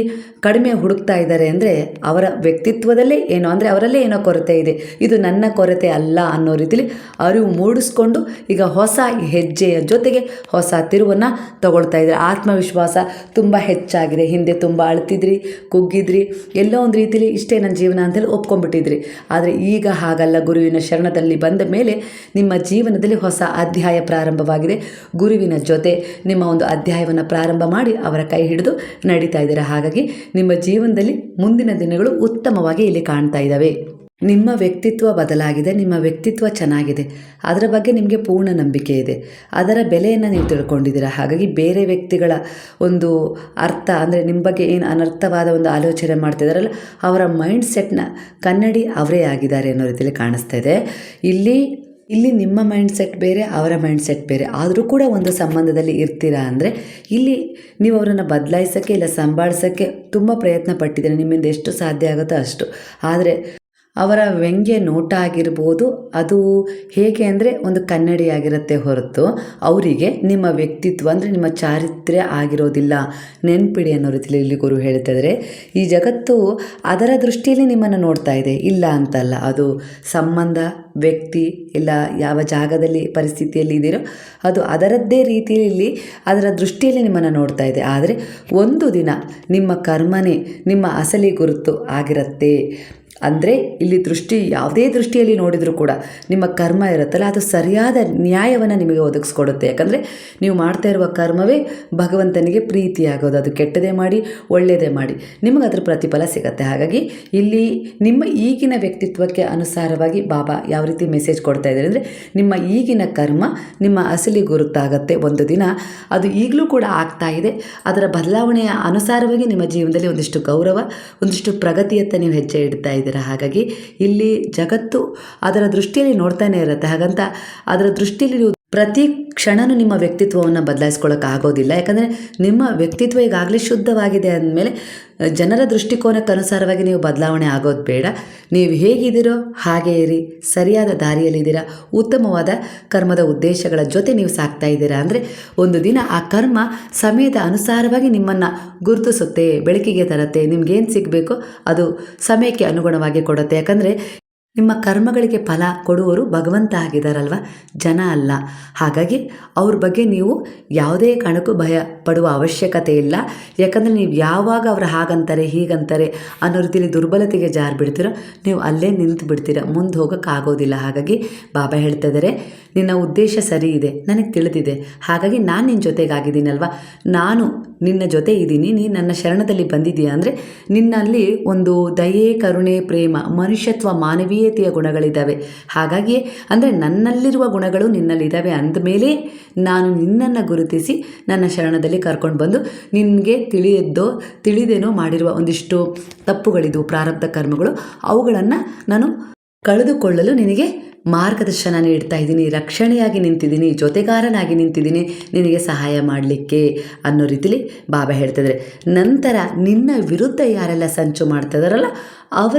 ಕಡಿಮೆ ಹುಡುಕ್ತಾ ಇದ್ದಾರೆ. ಅಂದರೆ ಅವರ ವ್ಯಕ್ತಿತ್ವದಲ್ಲೇ ಏನೋ, ಅಂದರೆ ಅವರಲ್ಲೇ ಏನೋ ಕೊರತೆ ಇದೆ, ಇದು ನನ್ನ ಕೊರತೆ ಅಲ್ಲ ಅನ್ನೋ ರೀತಿಲಿ ಅರಿವು ಮೂಡಿಸ್ಕೊಂಡು ಈಗ ಹೊಸ ಹೆಜ್ಜೆಯ ಜೊತೆಗೆ ಹೊಸ ತಿರುವನ್ನು ತಗೊಳ್ತಾ ಇದ್ದಾರೆ. ಆತ್ಮವಿಶ್ವಾಸ ತುಂಬ ಹೆಚ್ಚಾಗಿದೆ. ಹಿಂದೆ ತುಂಬ ಅಳ್ತಿದ್ರಿ, ಕುಗ್ಗಿದ್ರಿ, ಎಲ್ಲೋ ಒಂದು ರೀತಿಲಿ ಇಷ್ಟೇ ನನ್ನ ಜೀವನ ಅಂತೇಳಿ ಒಪ್ಕೊಂಡ್ಬಿಟ್ಟಿದ್ರಿ. ಆದರೆ ಈಗ ಹಾಗಲ್ಲ. ಗುರುವಿನ ಶರಣದಲ್ಲಿ ಬಂದ ಮೇಲೆ ನಿಮ್ಮ ಜೀವನದಲ್ಲಿ ಹೊಸ ಅಧ್ಯಾಯ ಪ್ರಾರಂಭವಾಗಿದೆ. ಗುರುವಿನ ಜೊತೆ ನಿಮ್ಮ ಒಂದು ಅಧ್ಯಾಯವನ್ನು ಪ್ರಾರಂಭ ಮಾಡಿ ಅವರ ಕೈ ಹಿಡಿದು ನಡೀತಾ ಇದ್ದೀರಾ. ಹಾಗಾಗಿ ನಿಮ್ಮ ಜೀವನದಲ್ಲಿ ಮುಂದಿನ ದಿನಗಳು ಉತ್ತಮವಾಗಿ ಇಲ್ಲಿ ಕಾಣ್ತಾ ಇದ್ದಾವೆ. ನಿಮ್ಮ ವ್ಯಕ್ತಿತ್ವ ಬದಲಾಗಿದೆ, ನಿಮ್ಮ ವ್ಯಕ್ತಿತ್ವ ಚೆನ್ನಾಗಿದೆ, ಅದರ ಬಗ್ಗೆ ನಿಮಗೆ ಪೂರ್ಣ ನಂಬಿಕೆ ಇದೆ, ಅದರ ಬೆಲೆಯನ್ನು ನೀವು ತಿಳ್ಕೊಂಡಿದ್ದೀರಾ. ಹಾಗಾಗಿ ಬೇರೆ ವ್ಯಕ್ತಿಗಳ ಒಂದು ಅರ್ಥ, ಅಂದರೆ ನಿಮ್ಮ ಬಗ್ಗೆ ಏನು ಅನರ್ಥವಾದ ಒಂದು ಆಲೋಚನೆ ಮಾಡ್ತಿದ್ದಾರಲ್ಲ, ಅವರ ಮೈಂಡ್ ಸೆಟ್ನ ಕನ್ನಡಿ ಅವರೇ ಆಗಿದ್ದಾರೆ ಅನ್ನೋ ರೀತಿಯಲ್ಲಿ ಕಾಣಿಸ್ತಾ ಇದೆ. ಇಲ್ಲಿ ನಿಮ್ಮ ಮೈಂಡ್ ಸೆಟ್ ಬೇರೆ, ಅವರ ಮೈಂಡ್ ಸೆಟ್ ಬೇರೆ, ಆದರೂ ಕೂಡ ಒಂದು ಸಂಬಂಧದಲ್ಲಿ ಇರ್ತೀರಾ. ಅಂದರೆ ಇಲ್ಲಿ ನೀವು ಅವರನ್ನು ಬದಲಾಯಿಸೋಕ್ಕೆ ಇಲ್ಲ ಸಂಭಾಳಿಸೋಕ್ಕೆ ತುಂಬ ಪ್ರಯತ್ನ ಪಟ್ಟಿದ್ದೀರಾ, ನಿಮ್ಮಿಂದ ಎಷ್ಟು ಸಾಧ್ಯ ಆಗುತ್ತೋ ಅಷ್ಟು. ಆದರೆ ಅವರ ವ್ಯಂಗ್ಯ ನೋಟ ಆಗಿರ್ಬೋದು, ಅದು ಹೇಗೆ ಅಂದರೆ ಒಂದು ಕನ್ನಡಿಯಾಗಿರುತ್ತೆ ಹೊರತು ಅವರಿಗೆ ನಿಮ್ಮ ವ್ಯಕ್ತಿತ್ವ ಅಂದರೆ ನಿಮ್ಮ ಚಾರಿತ್ರ್ಯ ಆಗಿರೋದಿಲ್ಲ. ನೆನ್ಪಿಡಿ ಅನ್ನೋ ರೀತಿಯಲ್ಲಿ ಇಲ್ಲಿ ಗುರು ಹೇಳ್ತಿದ್ದಾರೆ. ಈ ಜಗತ್ತು ಅದರ ದೃಷ್ಟಿಯಲ್ಲಿ ನಿಮ್ಮನ್ನು ನೋಡ್ತಾ ಇದೆ, ಇಲ್ಲ ಅಂತಲ್ಲ. ಅದು ಸಂಬಂಧ, ವ್ಯಕ್ತಿ, ಇಲ್ಲ ಯಾವ ಜಾಗದಲ್ಲಿ ಪರಿಸ್ಥಿತಿಯಲ್ಲಿ ಇದ್ದೀರೋ ಅದು ಅದರದ್ದೇ ರೀತಿಯಲ್ಲಿ ಅದರ ದೃಷ್ಟಿಯಲ್ಲಿ ನಿಮ್ಮನ್ನು ನೋಡ್ತಾ ಇದೆ. ಆದರೆ ಒಂದು ದಿನ ನಿಮ್ಮ ಕರ್ಮನೇ ನಿಮ್ಮ ಅಸಲಿ ಗುರುತು ಆಗಿರುತ್ತೆ. ಅಂದರೆ ಇಲ್ಲಿ ಯಾವುದೇ ದೃಷ್ಟಿಯಲ್ಲಿ ನೋಡಿದರೂ ಕೂಡ ನಿಮ್ಮ ಕರ್ಮ ಇರುತ್ತಲ್ಲ, ಅದು ಸರಿಯಾದ ನ್ಯಾಯವನ್ನು ನಿಮಗೆ ಒದಗಿಸ್ಕೊಡುತ್ತೆ. ಯಾಕಂದರೆ ನೀವು ಮಾಡ್ತಾ ಇರುವ ಕರ್ಮವೇ ಭಗವಂತನಿಗೆ ಪ್ರೀತಿಯಾಗೋದು. ಅದು ಕೆಟ್ಟದೇ ಮಾಡಿ ಒಳ್ಳೆಯದೇ ಮಾಡಿ ನಿಮಗೆ ಅದರ ಪ್ರತಿಫಲ ಸಿಗುತ್ತೆ. ಹಾಗಾಗಿ ಇಲ್ಲಿ ನಿಮ್ಮ ಈಗಿನ ವ್ಯಕ್ತಿತ್ವಕ್ಕೆ ಅನುಸಾರವಾಗಿ ಬಾಬಾ ಯಾವ ರೀತಿ ಮೆಸೇಜ್ ಕೊಡ್ತಾ ಇದ್ದಾರೆ ಅಂದರೆ, ನಿಮ್ಮ ಈಗಿನ ಕರ್ಮ ನಿಮ್ಮ ಅಸಲಿ ಗುರುತಾಗತ್ತೆ. ಒಂದು ದಿನ ಅದು ಈಗಲೂ ಕೂಡ ಆಗ್ತಾ ಇದೆ. ಅದರ ಬದಲಾವಣೆಯ ಅನುಸಾರವಾಗಿ ನಿಮ್ಮ ಜೀವನದಲ್ಲಿ ಒಂದಿಷ್ಟು ಗೌರವ, ಒಂದಿಷ್ಟು ಪ್ರಗತಿಯತ್ತ ನೀವು ಹೆಜ್ಜೆ ಇಡ್ತಾ ಇದ್ದೀರಾ. ಹಾಗಾಗಿ ಇಲ್ಲಿ ಜಗತ್ತು ಅದರ ದೃಷ್ಟಿಯಲ್ಲಿ ನೋಡ್ತಾನೆ ಇರುತ್ತೆ. ಹಾಗಂತ ಅದರ ದೃಷ್ಟಿಯಲ್ಲಿ ನೀವು ಪ್ರತಿ ಕ್ಷಣನೂ ನಿಮ್ಮ ವ್ಯಕ್ತಿತ್ವವನ್ನು ಬದಲಾಯಿಸ್ಕೊಳ್ಳೋಕ್ಕಾಗೋದಿಲ್ಲ. ಯಾಕಂದರೆ ನಿಮ್ಮ ವ್ಯಕ್ತಿತ್ವ ಈಗಾಗಲೇ ಶುದ್ಧವಾಗಿದೆ ಅಂದಮೇಲೆ ಜನರ ದೃಷ್ಟಿಕೋನಕ್ಕನುಸಾರವಾಗಿ ನೀವು ಬದಲಾವಣೆ ಆಗೋದು ಬೇಡ. ನೀವು ಹೇಗಿದ್ದೀರೋ ಹಾಗೇ ಇರಿ, ಸರಿಯಾದ ದಾರಿಯಲ್ಲಿದ್ದೀರಾ, ಉತ್ತಮವಾದ ಕರ್ಮದ ಉದ್ದೇಶಗಳ ಜೊತೆ ನೀವು ಸಾಗ್ತಾ ಇದ್ದೀರಾ ಅಂದರೆ ಒಂದು ದಿನ ಆ ಕರ್ಮ ಸಮಯದ ಅನುಸಾರವಾಗಿ ನಿಮ್ಮನ್ನು ಗುರುತಿಸುತ್ತೆ, ಬೆಳಕಿಗೆ ತರುತ್ತೆ. ನಿಮ್ಗೇನು ಸಿಗಬೇಕೋ ಅದು ಸಮಯಕ್ಕೆ ಅನುಗುಣವಾಗಿ ಕೊಡುತ್ತೆ. ಯಾಕಂದರೆ ನಿಮ್ಮ ಕರ್ಮಗಳಿಗೆ ಫಲ ಕೊಡುವವರು ಭಗವಂತ ಆಗಿದ್ದಾರಲ್ವ, ಜನ ಅಲ್ಲ. ಹಾಗಾಗಿ ಅವ್ರ ಬಗ್ಗೆ ನೀವು ಯಾವುದೇ ಕಾರಣಕ್ಕೂ ಭಯ ಪಡುವ ಅವಶ್ಯಕತೆ ಇಲ್ಲ. ಯಾಕಂದರೆ ನೀವು ಯಾವಾಗ ಅವ್ರು ಹಾಗಂತಾರೆ ಹೀಗಂತಾರೆ ಅನ್ನೋ ರೀತಿಯಲ್ಲಿ ದುರ್ಬಲತೆಗೆ ಜಾರು ಬಿಡ್ತೀರೋ ನೀವು ಅಲ್ಲೇ ನಿಂತು ಬಿಡ್ತೀರ, ಮುಂದೆ ಹೋಗೋಕ್ಕಾಗೋದಿಲ್ಲ. ಹಾಗಾಗಿ ಬಾಬಾ ಹೇಳ್ತಾ ಇದ್ದಾರೆ, ನಿನ್ನ ಉದ್ದೇಶ ಸರಿ ಇದೆ, ನನಗೆ ತಿಳಿದಿದೆ. ಹಾಗಾಗಿ ನಾನು ನಿನ್ನ ಜೊತೆಗಾಗಿದ್ದೀನಲ್ವ, ನಾನು ನಿನ್ನ ಜೊತೆ ಇದ್ದೀನಿ. ನೀನು ನನ್ನ ಶರಣದಲ್ಲಿ ಬಂದಿದ್ದೀಯಾ ಅಂದರೆ ನಿನ್ನಲ್ಲಿ ಒಂದು ದಯೆ, ಕರುಣೆ, ಪ್ರೇಮ, ಮನುಷ್ಯತ್ವ, ಮಾನವೀಯತೆಯ ಗುಣಗಳಿದ್ದಾವೆ. ಹಾಗಾಗಿಯೇ ಅಂದರೆ ನನ್ನಲ್ಲಿರುವ ಗುಣಗಳು ನಿನ್ನಲ್ಲಿದ್ದಾವೆ ಅಂದಮೇಲೆ ನಾನು ನಿನ್ನನ್ನು ಗುರುತಿಸಿ ನನ್ನ ಶರಣದಲ್ಲಿ ಕರ್ಕೊಂಡು ಬಂದು ನಿನಗೆ ತಿಳಿದೇನೋ ಮಾಡಿರುವ ಒಂದಿಷ್ಟು ತಪ್ಪುಗಳಿದು, ಪ್ರಾರಬ್ಧ ಕರ್ಮಗಳು, ಅವುಗಳನ್ನು ನಾನು ಕಳೆದುಕೊಳ್ಳಲು ನಿನಗೆ ಮಾರ್ಗದರ್ಶನ ನೀಡ್ತಾ ಇದ್ದೀನಿ, ರಕ್ಷಣೆಯಾಗಿ ನಿಂತಿದ್ದೀನಿ, ಜೊತೆಗಾರನಾಗಿ ನಿಂತಿದ್ದೀನಿ ನಿನಗೆ ಸಹಾಯ ಮಾಡಲಿಕ್ಕೆ ಅನ್ನೋ ರೀತಿಲಿ ಬಾಬಾ ಹೇಳ್ತಿದ್ದಾರೆ. ನಂತರ ನಿನ್ನ ವಿರುದ್ಧ ಯಾರೆಲ್ಲ ಸಂಚು ಮಾಡ್ತಿದಾರಲ್ಲ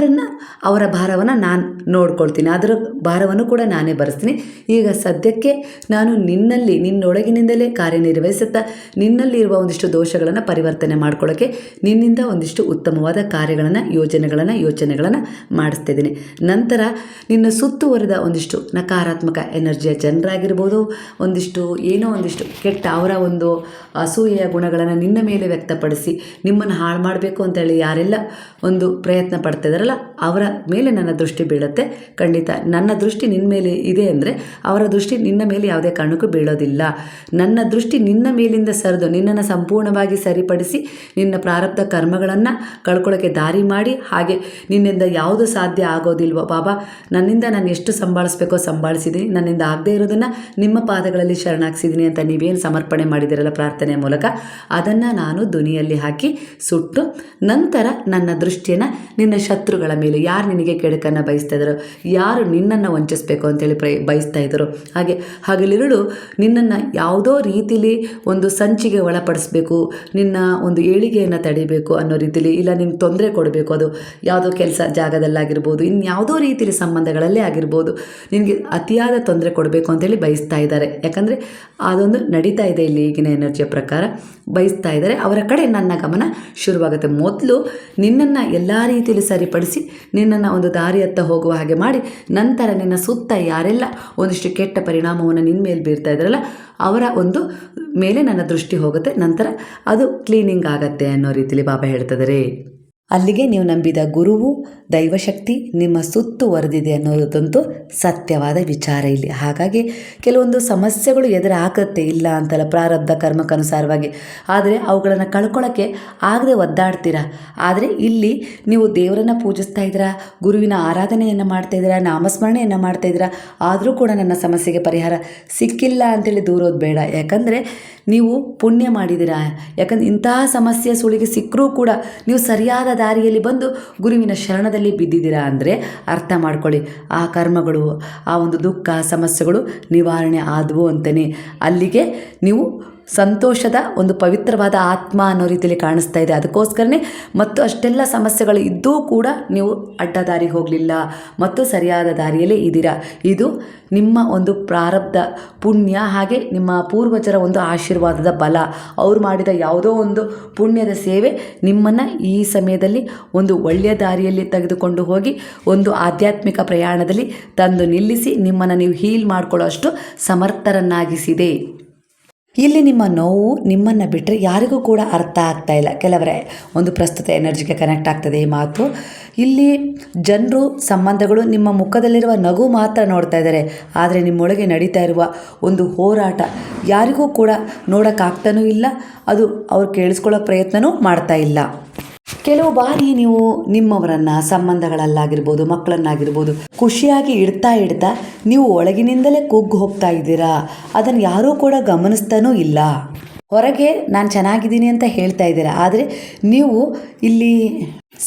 ಅವರ ಭಾರವನ್ನು ನಾನು ನೋಡ್ಕೊಳ್ತೀನಿ, ಅದರ ಭಾರವನ್ನು ಕೂಡ ನಾನೇ ಭರಿಸ್ತೀನಿ. ಈಗ ಸದ್ಯಕ್ಕೆ ನಾನು ನಿನ್ನೊಳಗಿನಿಂದಲೇ ಕಾರ್ಯನಿರ್ವಹಿಸುತ್ತಾ ನಿನ್ನಲ್ಲಿರುವ ಒಂದಿಷ್ಟು ದೋಷಗಳನ್ನು ಪರಿವರ್ತನೆ ಮಾಡ್ಕೊಳ್ಳೋಕ್ಕೆ ನಿನ್ನಿಂದ ಒಂದಿಷ್ಟು ಉತ್ತಮವಾದ ಕಾರ್ಯಗಳನ್ನು, ಯೋಚನೆಗಳನ್ನು ಮಾಡಿಸ್ತಿದ್ದೀನಿ. ನಂತರ ನಿನ್ನ ಸುತ್ತುವರೆದ ಒಂದಿಷ್ಟು ನಕಾರಾತ್ಮಕ ಎನರ್ಜಿಯ ಜನರಾಗಿರ್ಬೋದು, ಒಂದಿಷ್ಟು ಕೆಟ್ಟ ಅವರ ಒಂದು ಅಸೂಯೆಯ ಗುಣಗಳನ್ನು ನಿನ್ನ ಮೇಲೆ ವ್ಯಕ್ತಪಡಿಸಿ ನಿಮ್ಮನ್ನು ಹಾಳು ಮಾಡಬೇಕು ಅಂತೇಳಿ ಯಾರೆಲ್ಲ ಒಂದು ಪ್ರಯತ್ನ ಪಡ್ತಿದಾರಲ್ಲ ಅವರ ಮೇಲೆ ನನ್ನ ದೃಷ್ಟಿ ಬೀಳುತ್ತೆ. ಖಂಡಿತ ನನ್ನ ದೃಷ್ಟಿ ನಿನ್ನ ಮೇಲೆ ಇದೆ ಅಂದರೆ ಅವರ ದೃಷ್ಟಿ ನಿನ್ನ ಮೇಲೆ ಯಾವುದೇ ಕಾರಣಕ್ಕೂ ಬೀಳೋದಿಲ್ಲ. ನನ್ನ ದೃಷ್ಟಿ ನಿನ್ನ ಮೇಲಿಂದ ಸರಿದು ನಿನ್ನನ್ನು ಸಂಪೂರ್ಣವಾಗಿ ಸರಿಪಡಿಸಿ ನಿನ್ನ ಪ್ರಾರಬ್ಧ ಕರ್ಮಗಳನ್ನು ಕಳ್ಕೊಳ್ಳೋಕ್ಕೆ ದಾರಿ ಮಾಡಿ, ಹಾಗೆ ನಿನ್ನಿಂದ ಯಾವುದು ಸಾಧ್ಯ ಆಗೋದಿಲ್ವೋ ಬಾಬಾ, ನನ್ನಿಂದ ನಾನು ಎಷ್ಟು ಸಂಭಾಳಿಸ್ಬೇಕೋ ಸಂಭಾಳಿಸಿದ್ದೀನಿ, ನನ್ನಿಂದ ಆಗದೇ ಇರೋದನ್ನು ನಿಮ್ಮ ಪಾದಗಳಲ್ಲಿ ಶರಣಾಗಿಸಿದ್ದೀನಿ ಅಂತ ನೀವೇನು ಸಮರ್ಪಣೆ ಮಾಡಿದಿರಲ್ಲ ಪ್ರಾರ್ಥನೆಯ ಮೂಲಕ, ಅದನ್ನು ನಾನು ಧ್ವನಿಯಲ್ಲಿ ಹಾಕಿ ಸುಟ್ಟು ನಂತರ ನನ್ನ ದೃಷ್ಟಿಯನ್ನು ನಿನ್ನ ಶತ್ರುಗಳ ಮೇಲೆ, ಯಾರು ನಿನಗೆ ಕೆಡುಕನ್ನು ಬಯಸ್ತಾ ಇದ್ದಾರೋ, ಯಾರು ನಿನ್ನನ್ನು ವಂಚಿಸಬೇಕು ಅಂತೇಳಿ ಬಯಸ್ತಾ ಇದ್ದಾರೋ, ಹಾಗೆಲ್ಲಿರಲು ನಿನ್ನನ್ನು ಯಾವುದೋ ರೀತಿಲಿ ಒಂದು ಸಂಚಿಗೆ ಒಳಪಡಿಸ್ಬೇಕು, ನಿನ್ನ ಒಂದು ಏಳಿಗೆಯನ್ನು ತಡಿಬೇಕು ಅನ್ನೋ ರೀತಿಲಿ, ಇಲ್ಲ ನಿಮ್ಗೆ ತೊಂದರೆ ಕೊಡಬೇಕು, ಅದು ಯಾವುದೋ ಕೆಲಸ ಜಾಗದಲ್ಲಾಗಿರ್ಬೋದು, ಇನ್ಯಾವುದೋ ರೀತಿಲಿ ಸಂಬಂಧಗಳಲ್ಲೇ ಆಗಿರ್ಬೋದು, ನಿನಗೆ ಅತಿಯಾದ ತೊಂದರೆ ಕೊಡಬೇಕು ಅಂತೇಳಿ ಬಯಸ್ತಾ ಇದ್ದಾರೆ. ಯಾಕಂದರೆ ಅದೊಂದು ನಡೀತಾ ಇದೆ ಇಲ್ಲಿ ಈಗಿನ ಎನರ್ಜಿಯ ಪ್ರಕಾರ, ಬಯಸ್ತಾ ಇದ್ದಾರೆ. ಅವರ ಕಡೆ ನನ್ನ ಗಮನ ಶುರುವಾಗುತ್ತೆ. ಮೊದಲು ನಿನ್ನನ್ನು ಎಲ್ಲ ರೀತಿಯಲ್ಲಿ ಸರಿಪಡಿಸಿ ನಿನ್ನನ್ನು ಒಂದು ದಾರಿಯತ್ತ ಹೋಗುವ ಹಾಗೆ ಮಾಡಿ, ನಂತರ ನಿನ್ನ ಸುತ್ತ ಯಾರೆಲ್ಲ ಒಂದಿಷ್ಟು ಕೆಟ್ಟ ಪರಿಣಾಮವನ್ನು ನಿನ್ನ ಮೇಲೆ ಬೀರ್ತಾ ಇದ್ದಾರಲ್ಲ ಅವರ ಒಂದು ಮೇಲೆ ನನ್ನ ದೃಷ್ಟಿ ಹೋಗುತ್ತೆ, ನಂತರ ಅದು ಕ್ಲೀನಿಂಗ್ ಆಗತ್ತೆ ಅನ್ನೋ ರೀತಿಯಲ್ಲಿ ಬಾಬಾ ಹೇಳ್ತಿದ್ದಾರೆ. ಅಲ್ಲಿಗೆ ನೀವು ನಂಬಿದ ಗುರುವು ದೈವಶಕ್ತಿ ನಿಮ್ಮ ಸುತ್ತುವರೆದಿದೆ ಅನ್ನೋದಂತೂ ಸತ್ಯವಾದ ವಿಚಾರ ಇಲ್ಲಿ. ಹಾಗಾಗಿ ಕೆಲವೊಂದು ಸಮಸ್ಯೆಗಳು ಎದುರಾಗತ್ತೆ, ಇಲ್ಲ ಅಂತಲ್ಲ, ಪ್ರಾರಬ್ಧ ಕರ್ಮಕ್ಕನುಸಾರವಾಗಿ. ಆದರೆ ಅವುಗಳನ್ನು ಕಳ್ಕೊಳ್ಳೋಕ್ಕೆ ಆಗದೆ ಒದ್ದಾಡ್ತೀರಾ. ಆದರೆ ಇಲ್ಲಿ ನೀವು ದೇವರನ್ನು ಪೂಜಿಸ್ತಾ ಇದ್ದೀರಾ, ಗುರುವಿನ ಆರಾಧನೆಯನ್ನು ಮಾಡ್ತಾಯಿದ್ದೀರಾ, ನಾಮಸ್ಮರಣೆಯನ್ನು ಮಾಡ್ತಾಯಿದ್ದೀರಾ, ಆದರೂ ಕೂಡ ನನ್ನ ಸಮಸ್ಯೆಗೆ ಪರಿಹಾರ ಸಿಕ್ಕಿಲ್ಲ ಅಂತೇಳಿ ದೂರೋದು ಬೇಡ. ಯಾಕಂದರೆ ನೀವು ಪುಣ್ಯ ಮಾಡಿದ್ದೀರಾ. ಯಾಕಂದ್ರೆ ಇಂತಹ ಸಮಸ್ಯೆ ಸುಳಿಗೆ ಸಿಕ್ಕರೂ ಕೂಡ ನೀವು ಸರಿಯಾದ ದಾರಿಯಲ್ಲಿ ಬಂದು ಗುರುವಿನ ಶರಣದಲ್ಲಿ ಬಿದ್ದಿದ್ದೀರಾ ಅಂದರೆ ಅರ್ಥ ಮಾಡ್ಕೊಳ್ಳಿ, ಆ ಕರ್ಮಗಳು, ಆ ಒಂದು ದುಃಖ ಸಮಸ್ಯೆಗಳು ನಿವಾರಣೆ ಆದವು ಅಂತಲೇ. ಅಲ್ಲಿಗೆ ನೀವು ಸಂತೋಷದ ಒಂದು ಪವಿತ್ರವಾದ ಆತ್ಮ ಅನ್ನೋ ರೀತಿಯಲ್ಲಿ ಕಾಣಿಸ್ತಾ ಇದೆ. ಅದಕ್ಕೋಸ್ಕರನೇ ಮತ್ತು ಅಷ್ಟೆಲ್ಲ ಸಮಸ್ಯೆಗಳು ಇದ್ದೂ ಕೂಡ ನೀವು ಅಡ್ಡ ದಾರಿಗೆ ಹೋಗಲಿಲ್ಲ ಮತ್ತು ಸರಿಯಾದ ದಾರಿಯಲ್ಲೇ ಇದ್ದೀರಾ. ಇದು ನಿಮ್ಮ ಒಂದು ಪ್ರಾರಬ್ಧ ಪುಣ್ಯ, ಹಾಗೆ ನಿಮ್ಮ ಪೂರ್ವಜರ ಒಂದು ಆಶೀರ್ವಾದದ ಬಲ. ಅವರು ಮಾಡಿದ ಯಾವುದೋ ಒಂದು ಪುಣ್ಯದ ಸೇವೆ ನಿಮ್ಮನ್ನು ಈ ಸಮಯದಲ್ಲಿ ಒಂದು ಒಳ್ಳೆಯ ದಾರಿಯಲ್ಲಿ ತೆಗೆದುಕೊಂಡು ಹೋಗಿ ಒಂದು ಆಧ್ಯಾತ್ಮಿಕ ಪ್ರಯಾಣದಲ್ಲಿ ತಂದು ನಿಲ್ಲಿಸಿ ನಿಮ್ಮನ್ನು ನೀವು ಹೀಲ್ ಮಾಡ್ಕೊಳ್ಳೋ ಅಷ್ಟು ಸಮರ್ಥರನ್ನಾಗಿಸಿದೆ. ಇಲ್ಲಿ ನಿಮ್ಮ ನೋವು ನಿಮ್ಮನ್ನು ಬಿಟ್ಟರೆ ಯಾರಿಗೂ ಕೂಡ ಅರ್ಥ ಆಗ್ತಾ ಇಲ್ಲ. ಕೆಲವರೇ ಒಂದು ಪ್ರಸ್ತುತ ಎನರ್ಜಿಗೆ ಕನೆಕ್ಟ್ ಆಗ್ತದೆ ಈ ಮಾತು. ಇಲ್ಲಿ ಜನರು, ಸಂಬಂಧಗಳು ನಿಮ್ಮ ಮುಖದಲ್ಲಿರುವ ನಗು ಮಾತ್ರ ನೋಡ್ತಾ ಇದ್ದಾರೆ, ಆದರೆ ನಿಮ್ಮೊಳಗೆ ನಡೀತಾ ಇರುವ ಒಂದು ಹೋರಾಟ ಯಾರಿಗೂ ಕೂಡ ನೋಡೋಕ್ಕಾಗ್ತಾನೂ ಇಲ್ಲ, ಅದು ಅವ್ರು ಕೇಳಿಸ್ಕೊಳ್ಳೋ ಪ್ರಯತ್ನವೂ ಮಾಡ್ತಾ ಇಲ್ಲ. ಕೆಲವು ಬಾರಿ ನೀವು ನಿಮ್ಮವರನ್ನು, ಸಂಬಂಧಗಳಲ್ಲಾಗಿರ್ಬೋದು, ಮಕ್ಕಳನ್ನಾಗಿರ್ಬೋದು ಖುಷಿಯಾಗಿ ಇಡ್ತಾ ನೀವು ಒಳಗಿನಿಂದಲೇ ಕುಗ್ಗು ಹೋಗ್ತಾ ಇದ್ದೀರಾ. ಅದನ್ನು ಯಾರೂ ಕೂಡ ಗಮನಿಸ್ತಾನೂ ಇಲ್ಲ. ಹೊರಗೆ ನಾನು ಚೆನ್ನಾಗಿದ್ದೀನಿ ಅಂತ ಹೇಳ್ತಾ ಇದ್ದೀರಾ, ಆದರೆ ನೀವು ಇಲ್ಲಿ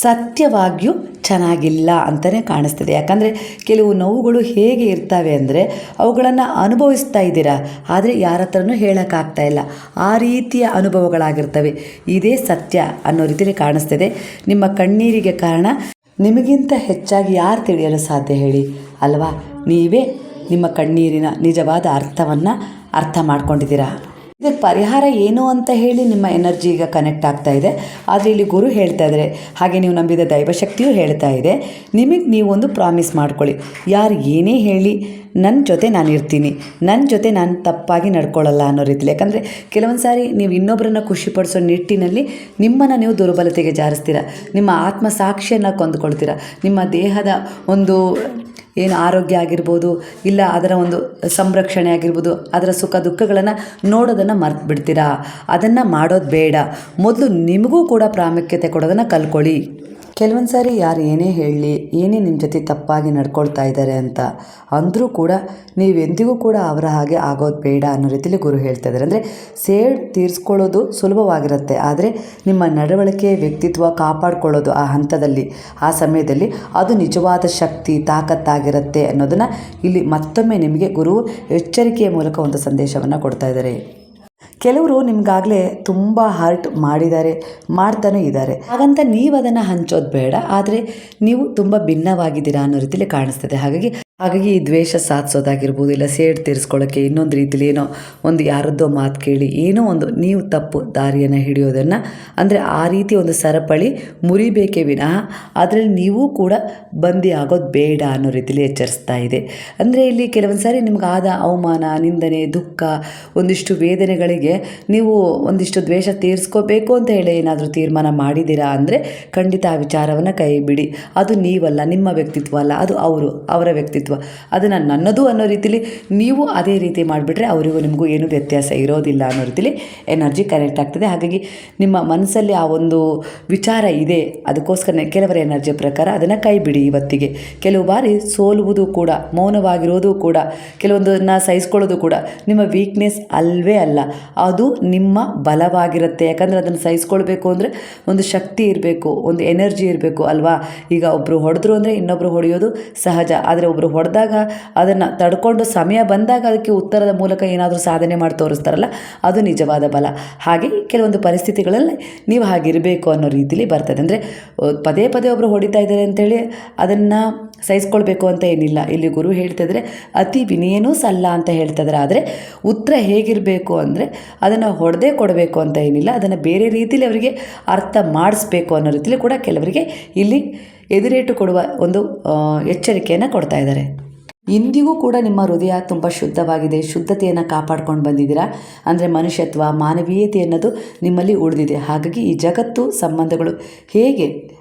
ಸತ್ಯವಾಗಿಯೂ ಚೆನ್ನಾಗಿಲ್ಲ ಅಂತಲೇ ಕಾಣಿಸ್ತಿದೆ. ಯಾಕಂದರೆ ಕೆಲವು ನೋವುಗಳು ಹೇಗೆ ಇರ್ತವೆ ಅಂದರೆ ಅವುಗಳನ್ನು ಅನುಭವಿಸ್ತಾ ಇದ್ದೀರಾ, ಆದರೆ ಯಾರ ಹತ್ರನೂ ಹೇಳೋಕ್ಕಾಗ್ತಾ ಇಲ್ಲ. ಆ ರೀತಿಯ ಅನುಭವಗಳಾಗಿರ್ತವೆ. ಇದೇ ಸತ್ಯ ಅನ್ನೋ ರೀತಿಯಲ್ಲಿ ಕಾಣಿಸ್ತಿದೆ. ನಿಮ್ಮ ಕಣ್ಣೀರಿಗೆ ಕಾರಣ ನಿಮಗಿಂತ ಹೆಚ್ಚಾಗಿ ಯಾರು ತಿಳಿಯಲು ಸಾಧ್ಯ ಹೇಳಿ ಅಲ್ವಾ? ನೀವೇ ನಿಮ್ಮ ಕಣ್ಣೀರಿನ ನಿಜವಾದ ಅರ್ಥವನ್ನು ಅರ್ಥ ಮಾಡ್ಕೊಂಡಿದ್ದೀರಾ. ಇದಕ್ಕೆ ಪರಿಹಾರ ಏನು ಅಂತ ಹೇಳಿ ನಿಮ್ಮ ಎನರ್ಜಿ ಈಗ ಕನೆಕ್ಟ್ ಆಗ್ತಾ ಇದೆ. ಆದರೆ ಇಲ್ಲಿ ಗುರು ಹೇಳ್ತಾ ಇದ್ದಾರೆ, ಹಾಗೆ ನೀವು ನಂಬಿದ ದೈವಶಕ್ತಿಯೂ ಹೇಳ್ತಾ ಇದೆ, ನಿಮಗೆ ನೀವೊಂದು ಪ್ರಾಮಿಸ್ ಮಾಡ್ಕೊಳ್ಳಿ. ಯಾರು ಏನೇ ಹೇಳಿ ನನ್ನ ಜೊತೆ ನಾನು ಇರ್ತೀನಿ, ನನ್ನ ಜೊತೆ ನಾನು ತಪ್ಪಾಗಿ ನಡ್ಕೊಳ್ಳಲ್ಲ ಅನ್ನೋ ರೀತಿಲಿ. ಯಾಕಂದರೆ ಕೆಲವೊಂದು ಸಾರಿ ನೀವು ಇನ್ನೊಬ್ಬರನ್ನು ಖುಷಿಪಡಿಸೋ ನಿಟ್ಟಿನಲ್ಲಿ ನಿಮ್ಮನ್ನು ನೀವು ದುರ್ಬಲತೆಗೆ ಜಾರಿಸ್ತೀರ, ನಿಮ್ಮ ಆತ್ಮಸಾಕ್ಷಿಯನ್ನು ಕೊಂದುಕೊಳ್ತೀರ, ನಿಮ್ಮ ದೇಹದ ಒಂದು ಏನು ಆರೋಗ್ಯ ಆಗಿರ್ಬೋದು, ಇಲ್ಲ ಅದರ ಒಂದು ಸಂರಕ್ಷಣೆ ಆಗಿರ್ಬೋದು, ಅದರ ಸುಖ ದುಃಖಗಳನ್ನು ನೋಡೋದನ್ನು ಮರ್ತು ಬಿಡ್ತೀರಾ. ಅದನ್ನು ಮಾಡೋದು ಬೇಡ. ಮೊದಲು ನಿಮಗೂ ಕೂಡ ಪ್ರಾಮುಖ್ಯತೆ ಕೊಡೋದನ್ನು ಕಲ್ತ್ಕೊಳ್ಳಿ. ಕೆಲವೊಂದು ಸಾರಿ ಯಾರು ಏನೇ ಹೇಳಲಿ, ಏನೇ ನಿಮ್ಮ ಜೊತೆ ತಪ್ಪಾಗಿ ನಡ್ಕೊಳ್ತಾ ಇದ್ದಾರೆ ಅಂತ ಅಂದರೂ ಕೂಡ ನೀವೆಂದಿಗೂ ಕೂಡ ಅವರ ಹಾಗೆ ಆಗೋದು ಬೇಡ ಅನ್ನೋ ರೀತಿಯಲ್ಲಿ ಗುರು ಹೇಳ್ತಾ ಇದ್ದಾರೆ. ಅಂದರೆ ಸೇಡ್ ತೀರಿಸ್ಕೊಳ್ಳೋದು ಸುಲಭವಾಗಿರುತ್ತೆ, ಆದರೆ ನಿಮ್ಮ ನಡವಳಿಕೆ ವ್ಯಕ್ತಿತ್ವ ಕಾಪಾಡಿಕೊಳ್ಳೋದು ಆ ಹಂತದಲ್ಲಿ, ಆ ಸಮಯದಲ್ಲಿ ಅದು ನಿಜವಾದ ಶಕ್ತಿ ತಾಕತ್ತಾಗಿರುತ್ತೆ ಅನ್ನೋದನ್ನು ಇಲ್ಲಿ ಮತ್ತೊಮ್ಮೆ ನಿಮಗೆ ಗುರು ಎಚ್ಚರಿಕೆಯ ಮೂಲಕ ಒಂದು ಸಂದೇಶವನ್ನು ಕೊಡ್ತಾ ಇದ್ದಾರೆ. ಕೆಲವರು ನಿಮಗಾಗಲೇ ತುಂಬ ಹರ್ಟ್ ಮಾಡಿದ್ದಾರೆ, ಮಾಡ್ತಾನೂ ಇದ್ದಾರೆ. ಹಾಗಂತ ನೀವು ಅದನ್ನು ಹಂಚೋದು ಬೇಡ, ಆದರೆ ನೀವು ತುಂಬ ಭಿನ್ನವಾಗಿದ್ದೀರಾ ಅನ್ನೋ ರೀತಿಯಲ್ಲಿ ಕಾಣಿಸ್ತದೆ. ಹಾಗಾಗಿ ಈ ದ್ವೇಷ ಸಾಧಿಸೋದಾಗಿರ್ಬೋದು, ಇಲ್ಲ ಸೇಡ್ ತೀರಿಸ್ಕೊಳ್ಳೋಕ್ಕೆ ಇನ್ನೊಂದು ರೀತಿಲಿ ಏನೋ ಒಂದು ಯಾರದ್ದೋ ಮಾತು ಕೇಳಿ ಏನೋ ಒಂದು ನೀವು ತಪ್ಪು ದಾರಿಯನ್ನು ಹಿಡಿಯೋದನ್ನು, ಅಂದರೆ ಆ ರೀತಿ ಒಂದು ಸರಪಳಿ ಮುರಿಬೇಕೇ ವಿನಃ ಅದರಲ್ಲಿ ನೀವು ಕೂಡ ಬಂದಿ ಆಗೋದು ಬೇಡ ಅನ್ನೋ ರೀತಿಲಿ ಎಚ್ಚರಿಸ್ತಾ ಇದೆ. ಅಂದರೆ ಇಲ್ಲಿ ಕೆಲವೊಂದು ಸಾರಿ ನಿಮಗಾದ ಅವಮಾನ, ನಿಂದನೆ, ದುಃಖ, ಒಂದಿಷ್ಟು ವೇದನೆಗಳಿಗೆ ನೀವು ಒಂದಿಷ್ಟು ದ್ವೇಷ ತೀರಿಸ್ಕೋಬೇಕು ಅಂತ ಹೇಳಿ ಏನಾದರೂ ತೀರ್ಮಾನ ಮಾಡಿದ್ದೀರಾ ಅಂದರೆ ಖಂಡಿತ ಆ ವಿಚಾರವನ್ನು ಕೈ ಬಿಡಿ. ಅದು ನೀವಲ್ಲ, ನಿಮ್ಮ ವ್ಯಕ್ತಿತ್ವ ಅಲ್ಲ, ಅದು ಅವರ ವ್ಯಕ್ತಿತ್ವ. ಅದನ್ನು ನನ್ನದು ಅನ್ನೋ ರೀತಿಲಿ ನೀವು ಅದೇ ರೀತಿ ಮಾಡಿಬಿಟ್ರೆ ಅವರಿಗೂ ನಿಮಗೂ ಏನೂ ವ್ಯತ್ಯಾಸ ಇರೋದಿಲ್ಲ ಅನ್ನೋ ರೀತಿಲಿ ಎನರ್ಜಿ ಕನೆಕ್ಟ್ ಆಗ್ತದೆ. ಹಾಗಾಗಿ ನಿಮ್ಮ ಮನಸ್ಸಲ್ಲಿ ಆ ಒಂದು ವಿಚಾರ ಇದೆ, ಅದಕ್ಕೋಸ್ಕರ ಕೆಲವರ ಎನರ್ಜಿ ಪ್ರಕಾರ ಅದನ್ನು ಕೈ ಬಿಡಿ. ಇವತ್ತಿಗೆ ಕೆಲವು ಬಾರಿ ಸೋಲುವುದು ಕೂಡ, ಮೌನವಾಗಿರೋದು ಕೂಡ, ಕೆಲವೊಂದನ್ನು ಸಹಿಸ್ಕೊಳ್ಳೋದು ಕೂಡ ನಿಮ್ಮ ವೀಕ್ನೆಸ್ ಅಲ್ವೇ ಅಲ್ಲ, ಅದು ನಿಮ್ಮ ಬಲವಾಗಿರುತ್ತೆ. ಯಾಕಂದರೆ ಅದನ್ನು ಸಹಿಸ್ಕೊಳ್ಬೇಕು ಅಂದರೆ ಒಂದು ಶಕ್ತಿ ಇರಬೇಕು, ಒಂದು ಎನರ್ಜಿ ಇರಬೇಕು ಅಲ್ವಾ? ಈಗ ಒಬ್ಬರು ಹೊಡೆದ್ರು ಅಂದರೆ ಇನ್ನೊಬ್ಬರು ಹೊಡೆಯೋದು ಸಹಜ, ಆದರೆ ಒಬ್ಬರು ಹೊಡೆದಾಗ ಅದನ್ನು ತಡ್ಕೊಂಡು ಸಮಯ ಬಂದಾಗ ಅದಕ್ಕೆ ಉತ್ತರದ ಮೂಲಕ ಏನಾದರೂ ಸಾಧನೆ ಮಾಡಿ ತೋರಿಸ್ತಾರಲ್ಲ, ಅದು ನಿಜವಾದ ಬಲ. ಹಾಗೆ ಕೆಲವೊಂದು ಪರಿಸ್ಥಿತಿಗಳಲ್ಲಿ ನೀವು ಹಾಗಿರಬೇಕು ಅನ್ನೋ ರೀತಿಲಿ ಬರ್ತದೆ. ಅಂದರೆ ಪದೇ ಪದೇ ಒಬ್ಬರು ಹೊಡಿತಾ ಇದ್ದಾರೆ ಅಂತೇಳಿ ಅದನ್ನು ಸಹಿಸ್ಕೊಳ್ಬೇಕು ಅಂತ ಏನಿಲ್ಲ. ಇಲ್ಲಿ ಗುರು ಹೇಳ್ತಿದ್ರೆ ಅತಿ ವಿನಯನೂ ಸಲ್ಲ ಅಂತ ಹೇಳ್ತಿದ್ದಾರೆ. ಆದರೆ ಉತ್ತರ ಹೇಗಿರಬೇಕು ಅಂದರೆ ಅದನ್ನು ಹೊಡೆದೇ ಕೊಡಬೇಕು ಅಂತ ಏನಿಲ್ಲ, ಅದನ್ನು ಬೇರೆ ರೀತಿಲಿ ಅವರಿಗೆ ಅರ್ಥ ಮಾಡಿಸ್ಬೇಕು ಅನ್ನೋ ರೀತಿಲಿ ಕೂಡ ಕೆಲವರಿಗೆ ಇಲ್ಲಿ ಎದುರೇಟು ಕೊಡುವ ಒಂದು ಎಚ್ಚರಿಕೆಯನ್ನು ಕೊಡ್ತಾ ಇದ್ದಾರೆ. ಇಂದಿಗೂ ಕೂಡ ನಿಮ್ಮ ಹೃದಯ ತುಂಬ ಶುದ್ಧವಾಗಿದೆ, ಶುದ್ಧತೆಯನ್ನು ಕಾಪಾಡ್ಕೊಂಡು ಬಂದಿದ್ದೀರಾ. ಅಂದರೆ ಮನುಷ್ಯತ್ವ, ಮಾನವೀಯತೆ ಅನ್ನೋದು ನಿಮ್ಮಲ್ಲಿ ಉಳಿದಿದೆ. ಹಾಗಾಗಿ ಈ ಜಗತ್ತು, ಸಂಬಂಧಗಳು ಹೇಗೆ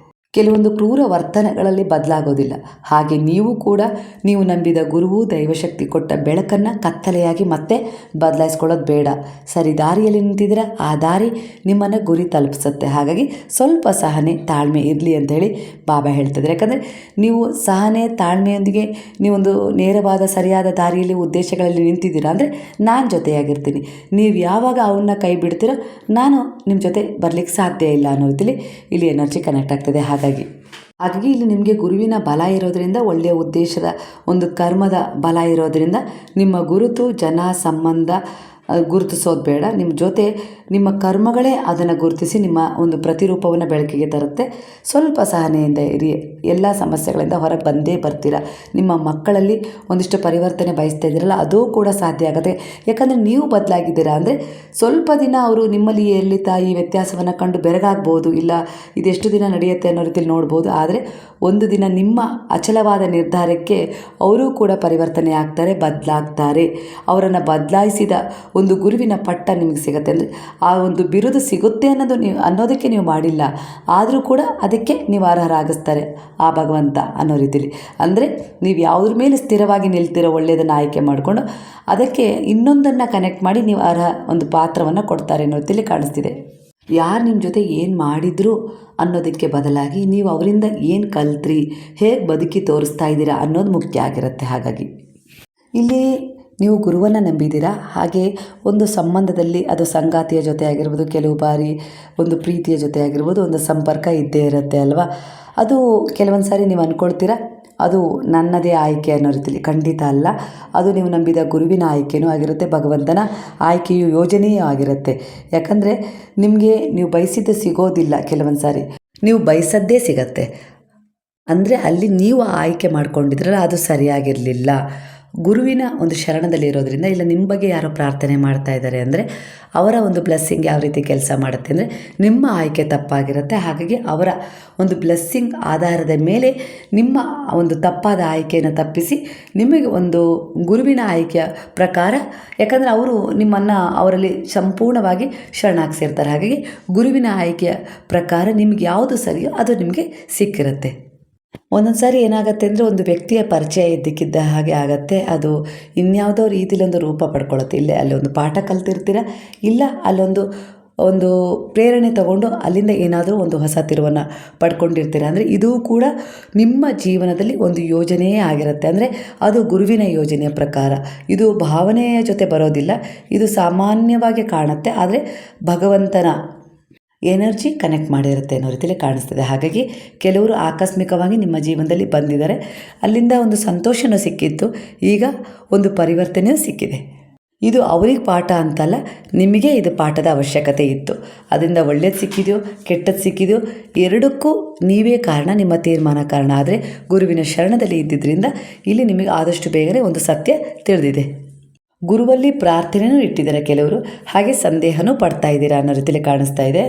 ಕೆಲವೊಂದು ಕ್ರೂರ ವರ್ತನೆಗಳಲ್ಲಿ ಬದಲಾಗೋದಿಲ್ಲ, ಹಾಗೆ ನೀವು ಕೂಡ ನೀವು ನಂಬಿದ ಗುರುವು ದೈವಶಕ್ತಿ ಕೊಟ್ಟ ಬೆಳಕನ್ನು ಕತ್ತಲೆಯಾಗಿ ಮತ್ತೆ ಬದಲಾಯಿಸ್ಕೊಳ್ಳೋದು ಬೇಡ. ಸರಿ ದಾರಿಯಲ್ಲಿ ನಿಂತಿದ್ದೀರಾ, ಆ ದಾರಿ ನಿಮ್ಮನ್ನು ಗುರಿ ತಲುಪಿಸುತ್ತೆ. ಹಾಗಾಗಿ ಸ್ವಲ್ಪ ಸಹನೆ, ತಾಳ್ಮೆ ಇರಲಿ ಅಂತ ಹೇಳಿ ಬಾಬಾ ಹೇಳ್ತಿದ್ದಾರೆ. ಯಾಕಂದರೆ ನೀವು ಸಹನೆ, ತಾಳ್ಮೆಯೊಂದಿಗೆ ನೀವೊಂದು ನೇರವಾದ ಸರಿಯಾದ ದಾರಿಯಲ್ಲಿ ಉದ್ದೇಶಗಳಲ್ಲಿ ನಿಂತಿದ್ದೀರಾ ಅಂದರೆ ನಾನು ಜೊತೆಯಾಗಿರ್ತೀನಿ. ನೀವು ಯಾವಾಗ ಅವನ್ನ ಕೈ ಬಿಡ್ತೀರೋ ನಾನು ನಿಮ್ಮ ಜೊತೆ ಬರಲಿಕ್ಕೆ ಸಾಧ್ಯ ಇಲ್ಲ ಅನ್ನೋ ರೀತಿಲಿ ಇಲ್ಲಿ ಎನರ್ಜಿ ಕನೆಕ್ಟ್ ಆಗ್ತದೆ. ಹಾಗಾಗಿ ಇಲ್ಲಿ ನಿಮಗೆ ಗುರುವಿನ ಬಲ ಇರೋದರಿಂದ, ಒಳ್ಳೆಯ ಉದ್ದೇಶದ ಒಂದು ಕರ್ಮದ ಬಲ ಇರೋದರಿಂದ ನಿಮ್ಮ ಗುರುತು, ಜನ, ಸಂಬಂಧ ಗುರುತಿಸೋದು ಬೇಡ. ನಿಮ್ಮ ಜೊತೆ ನಿಮ್ಮ ಕರ್ಮಗಳೇ ಅದನ್ನು ಗುರುತಿಸಿ ನಿಮ್ಮ ಒಂದು ಪ್ರತಿರೂಪವನ್ನು ಬೆಳಕಿಗೆ ತರುತ್ತೆ. ಸ್ವಲ್ಪ ಸಹನೆಯಿಂದ ಇರಿ, ಎಲ್ಲ ಸಮಸ್ಯೆಗಳಿಂದ ಹೊರಗೆ ಬಂದೇ ಬರ್ತೀರ. ನಿಮ್ಮ ಮಕ್ಕಳಲ್ಲಿ ಒಂದಿಷ್ಟು ಪರಿವರ್ತನೆ ಬಯಸ್ತಾ ಇದ್ದೀರಲ್ಲ, ಅದು ಕೂಡ ಸಾಧ್ಯ ಆಗುತ್ತೆ. ಯಾಕಂದರೆ ನೀವು ಬದಲಾಗಿದ್ದೀರಾ ಅಂದರೆ ಸ್ವಲ್ಪ ದಿನ ಅವರು ನಿಮ್ಮಲ್ಲಿ ಎಲ್ಲಿ ಈ ವ್ಯತ್ಯಾಸವನ್ನು ಕಂಡು ಬೆರಗಾಗ್ಬೋದು, ಇಲ್ಲ ಇದೆಷ್ಟು ದಿನ ನಡೆಯುತ್ತೆ ಅನ್ನೋ ರೀತಿಯಲ್ಲಿ ನೋಡ್ಬೋದು. ಆದರೆ ಒಂದು ದಿನ ನಿಮ್ಮ ಅಚಲವಾದ ನಿರ್ಧಾರಕ್ಕೆ ಅವರೂ ಕೂಡ ಪರಿವರ್ತನೆ ಆಗ್ತಾರೆ, ಬದಲಾಗ್ತಾರೆ. ಅವರನ್ನು ಬದಲಾಯಿಸಿದ ಒಂದು ಗುರುವಿನ ಪಟ್ಟ ನಿಮಗೆ ಸಿಗುತ್ತೆ. ಅಂದರೆ ಆ ಒಂದು ಬಿರುದು ಸಿಗುತ್ತೆ ಅನ್ನೋದಕ್ಕೆ ನೀವು ಮಾಡಿಲ್ಲ, ಆದರೂ ಕೂಡ ಅದಕ್ಕೆ ನೀವು ಅರ್ಹರಾಗಿಸ್ತಾರೆ ಆ ಭಗವಂತ ಅನ್ನೋ ರೀತಿಲಿ. ಅಂದರೆ ನೀವು ಯಾವುದ್ರ ಮೇಲೆ ಸ್ಥಿರವಾಗಿ ನಿಲ್ತಿರೋ ಒಳ್ಳೆಯದನ್ನು ಆಯ್ಕೆ ಮಾಡಿಕೊಂಡು ಅದಕ್ಕೆ ಇನ್ನೊಂದನ್ನು ಕನೆಕ್ಟ್ ಮಾಡಿ ನೀವು ಅರ್ಹ ಒಂದು ಪಾತ್ರವನ್ನು ಕೊಡ್ತಾರೆ ಅನ್ನೋ ರೀತಿಲಿ ಕಾಣಿಸ್ತಿದೆ. ಯಾರು ನಿಮ್ಮ ಜೊತೆ ಏನು ಮಾಡಿದ್ರು ಅನ್ನೋದಕ್ಕೆ ಬದಲಾಗಿ ನೀವು ಅವರಿಂದ ಏನು ಕಲ್ತ್ರಿ, ಹೇಗೆ ಬದುಕಿ ತೋರಿಸ್ತಾ ಇದ್ದೀರಾ ಅನ್ನೋದು ಮುಖ್ಯ ಆಗಿರುತ್ತೆ. ಹಾಗಾಗಿ ಇಲ್ಲಿ ನೀವು ಗುರುವನ್ನು ನಂಬಿದ್ದೀರಾ. ಹಾಗೆ ಒಂದು ಸಂಬಂಧದಲ್ಲಿ ಅದು ಸಂಗಾತಿಯ ಜೊತೆ ಆಗಿರ್ಬೋದು, ಕೆಲವು ಬಾರಿ ಒಂದು ಪ್ರೀತಿಯ ಜೊತೆ ಆಗಿರ್ಬೋದು, ಒಂದು ಸಂಪರ್ಕ ಇದ್ದೇ ಇರುತ್ತೆ ಅಲ್ವಾ. ಅದು ಕೆಲವೊಂದು ಸಾರಿ ನೀವು ಅಂದ್ಕೊಳ್ತೀರಾ ಅದು ನನ್ನದೇ ಆಯ್ಕೆ ಅನ್ನೋ ರೀತಿಲಿ. ಖಂಡಿತ ಅಲ್ಲ. ಅದು ನೀವು ನಂಬಿದ ಗುರುವಿನ ಆಯ್ಕೆಯೂ ಆಗಿರುತ್ತೆ, ಭಗವಂತನ ಆಯ್ಕೆಯು ಯೋಜನೆಯೂ ಆಗಿರುತ್ತೆ. ಯಾಕಂದರೆ ನಿಮಗೆ ನೀವು ಬಯಸಿದ್ದು ಸಿಗೋದಿಲ್ಲ. ಕೆಲವೊಂದು ಸಾರಿ ನೀವು ಬಯಸದ್ದೇ ಸಿಗತ್ತೆ. ಅಂದರೆ ಅಲ್ಲಿ ನೀವು ಆಯ್ಕೆ ಮಾಡ್ಕೊಂಡಿದ್ರಲ್ಲ ಅದು ಸರಿಯಾಗಿರಲಿಲ್ಲ. ಗುರುವಿನ ಒಂದು ಶರಣದಲ್ಲಿ ಇರೋದ್ರಿಂದ, ಇಲ್ಲ ನಿಮ್ಮ ಬಗ್ಗೆ ಯಾರೋ ಪ್ರಾರ್ಥನೆ ಮಾಡ್ತಾ ಇದ್ದಾರೆ ಅಂದರೆ ಅವರ ಒಂದು ಬ್ಲೆಸ್ಸಿಂಗ್ ಯಾವ ರೀತಿ ಕೆಲಸ ಮಾಡುತ್ತೆ ಅಂದರೆ ನಿಮ್ಮ ಆಯ್ಕೆ ತಪ್ಪಾಗಿರುತ್ತೆ. ಹಾಗಾಗಿ ಅವರ ಒಂದು ಬ್ಲೆಸ್ಸಿಂಗ್ ಆಧಾರದ ಮೇಲೆ ನಿಮ್ಮ ಒಂದು ತಪ್ಪಾದ ಆಯ್ಕೆಯನ್ನು ತಪ್ಪಿಸಿ ನಿಮಗೆ ಒಂದು ಗುರುವಿನ ಆಯ್ಕೆಯ ಪ್ರಕಾರ, ಯಾಕಂದರೆ ಅವರು ನಿಮ್ಮನ್ನು ಅವರಲ್ಲಿ ಸಂಪೂರ್ಣವಾಗಿ ಶರಣಾಗಿಸಿರ್ತಾರೆ. ಹಾಗಾಗಿ ಗುರುವಿನ ಆಯ್ಕೆಯ ಪ್ರಕಾರ ನಿಮ್ಗೆ ಯಾವುದು ಸರಿಯೋ ಅದು ನಿಮಗೆ ಸಿಕ್ಕಿರುತ್ತೆ. ಒಂದೊಂದು ಸಾರಿ ಏನಾಗುತ್ತೆ ಅಂದರೆ ಒಂದು ವ್ಯಕ್ತಿಯ ಪರಿಚಯ ಇದ್ದಕ್ಕಿದ್ದ ಹಾಗೆ ಆಗುತ್ತೆ, ಅದು ಇನ್ಯಾವುದೋ ರೀತಿಯಲ್ಲಿ ಒಂದು ರೂಪ ಪಡ್ಕೊಳ್ಳುತ್ತೆ. ಇಲ್ಲೇ ಅಲ್ಲಿ ಒಂದು ಪಾಠ ಕಲ್ತಿರ್ತೀರ, ಇಲ್ಲ ಒಂದು ಪ್ರೇರಣೆ ತಗೊಂಡು ಅಲ್ಲಿಂದ ಏನಾದರೂ ಒಂದು ಹೊಸ ತಿರುವನ್ನು ಪಡ್ಕೊಂಡಿರ್ತೀರ. ಅಂದರೆ ಇದು ಕೂಡ ನಿಮ್ಮ ಜೀವನದಲ್ಲಿ ಒಂದು ಯೋಜನೆಯೇ ಆಗಿರುತ್ತೆ. ಅಂದರೆ ಅದು ಗುರುವಿನ ಯೋಜನೆಯ ಪ್ರಕಾರ. ಇದು ಭಾವನೆಯ ಜೊತೆ ಬರೋದಿಲ್ಲ, ಇದು ಸಾಮಾನ್ಯವಾಗಿ ಕಾಣುತ್ತೆ, ಆದರೆ ಭಗವಂತನ ಎನರ್ಜಿ ಕನೆಕ್ಟ್ ಮಾಡಿರುತ್ತೆ ಅನ್ನೋ ರೀತಿಯಲ್ಲಿ ಕಾಣಿಸ್ತದೆ. ಹಾಗಾಗಿ ಕೆಲವರು ಆಕಸ್ಮಿಕವಾಗಿ ನಿಮ್ಮ ಜೀವನದಲ್ಲಿ ಬಂದಿದ್ದಾರೆ, ಅಲ್ಲಿಂದ ಒಂದು ಸಂತೋಷನೂ ಸಿಕ್ಕಿತ್ತು, ಈಗ ಒಂದು ಪರಿವರ್ತನೆಯೂ ಸಿಕ್ಕಿದೆ. ಇದು ಅವ್ರಿಗೆ ಪಾಠ ಅಂತಲ್ಲ, ನಿಮಗೆ ಇದು ಪಾಠದ ಅವಶ್ಯಕತೆ ಇತ್ತು. ಅದರಿಂದ ಒಳ್ಳೇದು ಸಿಕ್ಕಿದೆಯೋ ಕೆಟ್ಟದ್ದು ಸಿಕ್ಕಿದೆಯೋ ಎರಡಕ್ಕೂ ನೀವೇ ಕಾರಣ, ನಿಮ್ಮ ತೀರ್ಮಾನ ಕಾರಣ. ಆದರೆ ಗುರುವಿನ ಶರಣದಲ್ಲಿ ಇದ್ದಿದ್ದರಿಂದ ಇಲ್ಲಿ ನಿಮಗೆ ಆದಷ್ಟು ಬೇಗನೆ ಒಂದು ಸತ್ಯ ತಿಳಿದಿದೆ. ಗುರುವಲ್ಲಿ ಪ್ರಾರ್ಥನೆಯೂ ಇಟ್ಟಿದ್ದಾರೆ ಕೆಲವರು, ಹಾಗೆ ಸಂದೇಹನೂ ಪಡ್ತಾ ಇದ್ದೀರಾ ಅನ್ನೋ ರೀತಿಯಲ್ಲಿ ಕಾಣಿಸ್ತಾ ಇದೆ.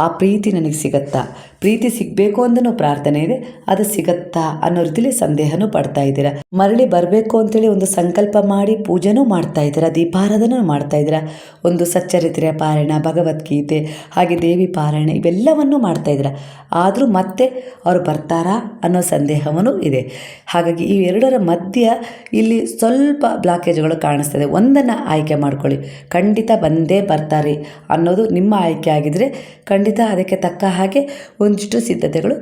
ಆ ಪ್ರೀತಿ ನನಗೆ ಸಿಗತ್ತಾ, ಪ್ರೀತಿ ಸಿಗಬೇಕು ಅಂದನೂ ಪ್ರಾರ್ಥನೆ ಇದೆ, ಅದು ಸಿಗತ್ತಾ ಅನ್ನೋ ರೀತಿಯಲ್ಲಿ ಸಂದೇಹನೂ ಪಡ್ತಾ ಇದ್ದೀರಾ. ಮರಳಿ ಬರಬೇಕು ಅಂತೇಳಿ ಒಂದು ಸಂಕಲ್ಪ ಮಾಡಿ ಪೂಜೆನೂ ಮಾಡ್ತಾ ಇದ್ದೀರಾ, ದೀಪಾರಾಧನೂ ಮಾಡ್ತಾ ಇದ್ದೀರಾ, ಒಂದು ಸಚ್ಚರಿತ್ರೆಯ ಪಾರಾಯಣ, ಭಗವದ್ಗೀತೆ, ಹಾಗೆ ದೇವಿ ಪಾರಾಯಣ ಇವೆಲ್ಲವನ್ನೂ ಮಾಡ್ತಾ ಇದ್ದೀರಾ. ಆದರೂ ಮತ್ತೆ ಅವರು ಬರ್ತಾರಾ ಅನ್ನೋ ಸಂದೇಹವೂ ಇದೆ. ಹಾಗಾಗಿ ಈ ಎರಡರ ಮಧ್ಯ ಇಲ್ಲಿ ಸ್ವಲ್ಪ ಬ್ಲಾಕೇಜ್ಗಳು ಕಾಣಿಸ್ತದೆ. ಒಂದನ್ನು ಆಯ್ಕೆ ಮಾಡ್ಕೊಳ್ಳಿ, ಖಂಡಿತ ಬಂದೇ ಬರ್ತಾರೆ ಅನ್ನೋದು ನಿಮ್ಮ ಆಯ್ಕೆ ಆಗಿದ್ದರೆ ಖಂಡಿತ ಅದಕ್ಕೆ ತಕ್ಕ ಹಾಗೆ ಒಂದಿಷ್ಟು ಸಿದ್ಧತೆಗಳು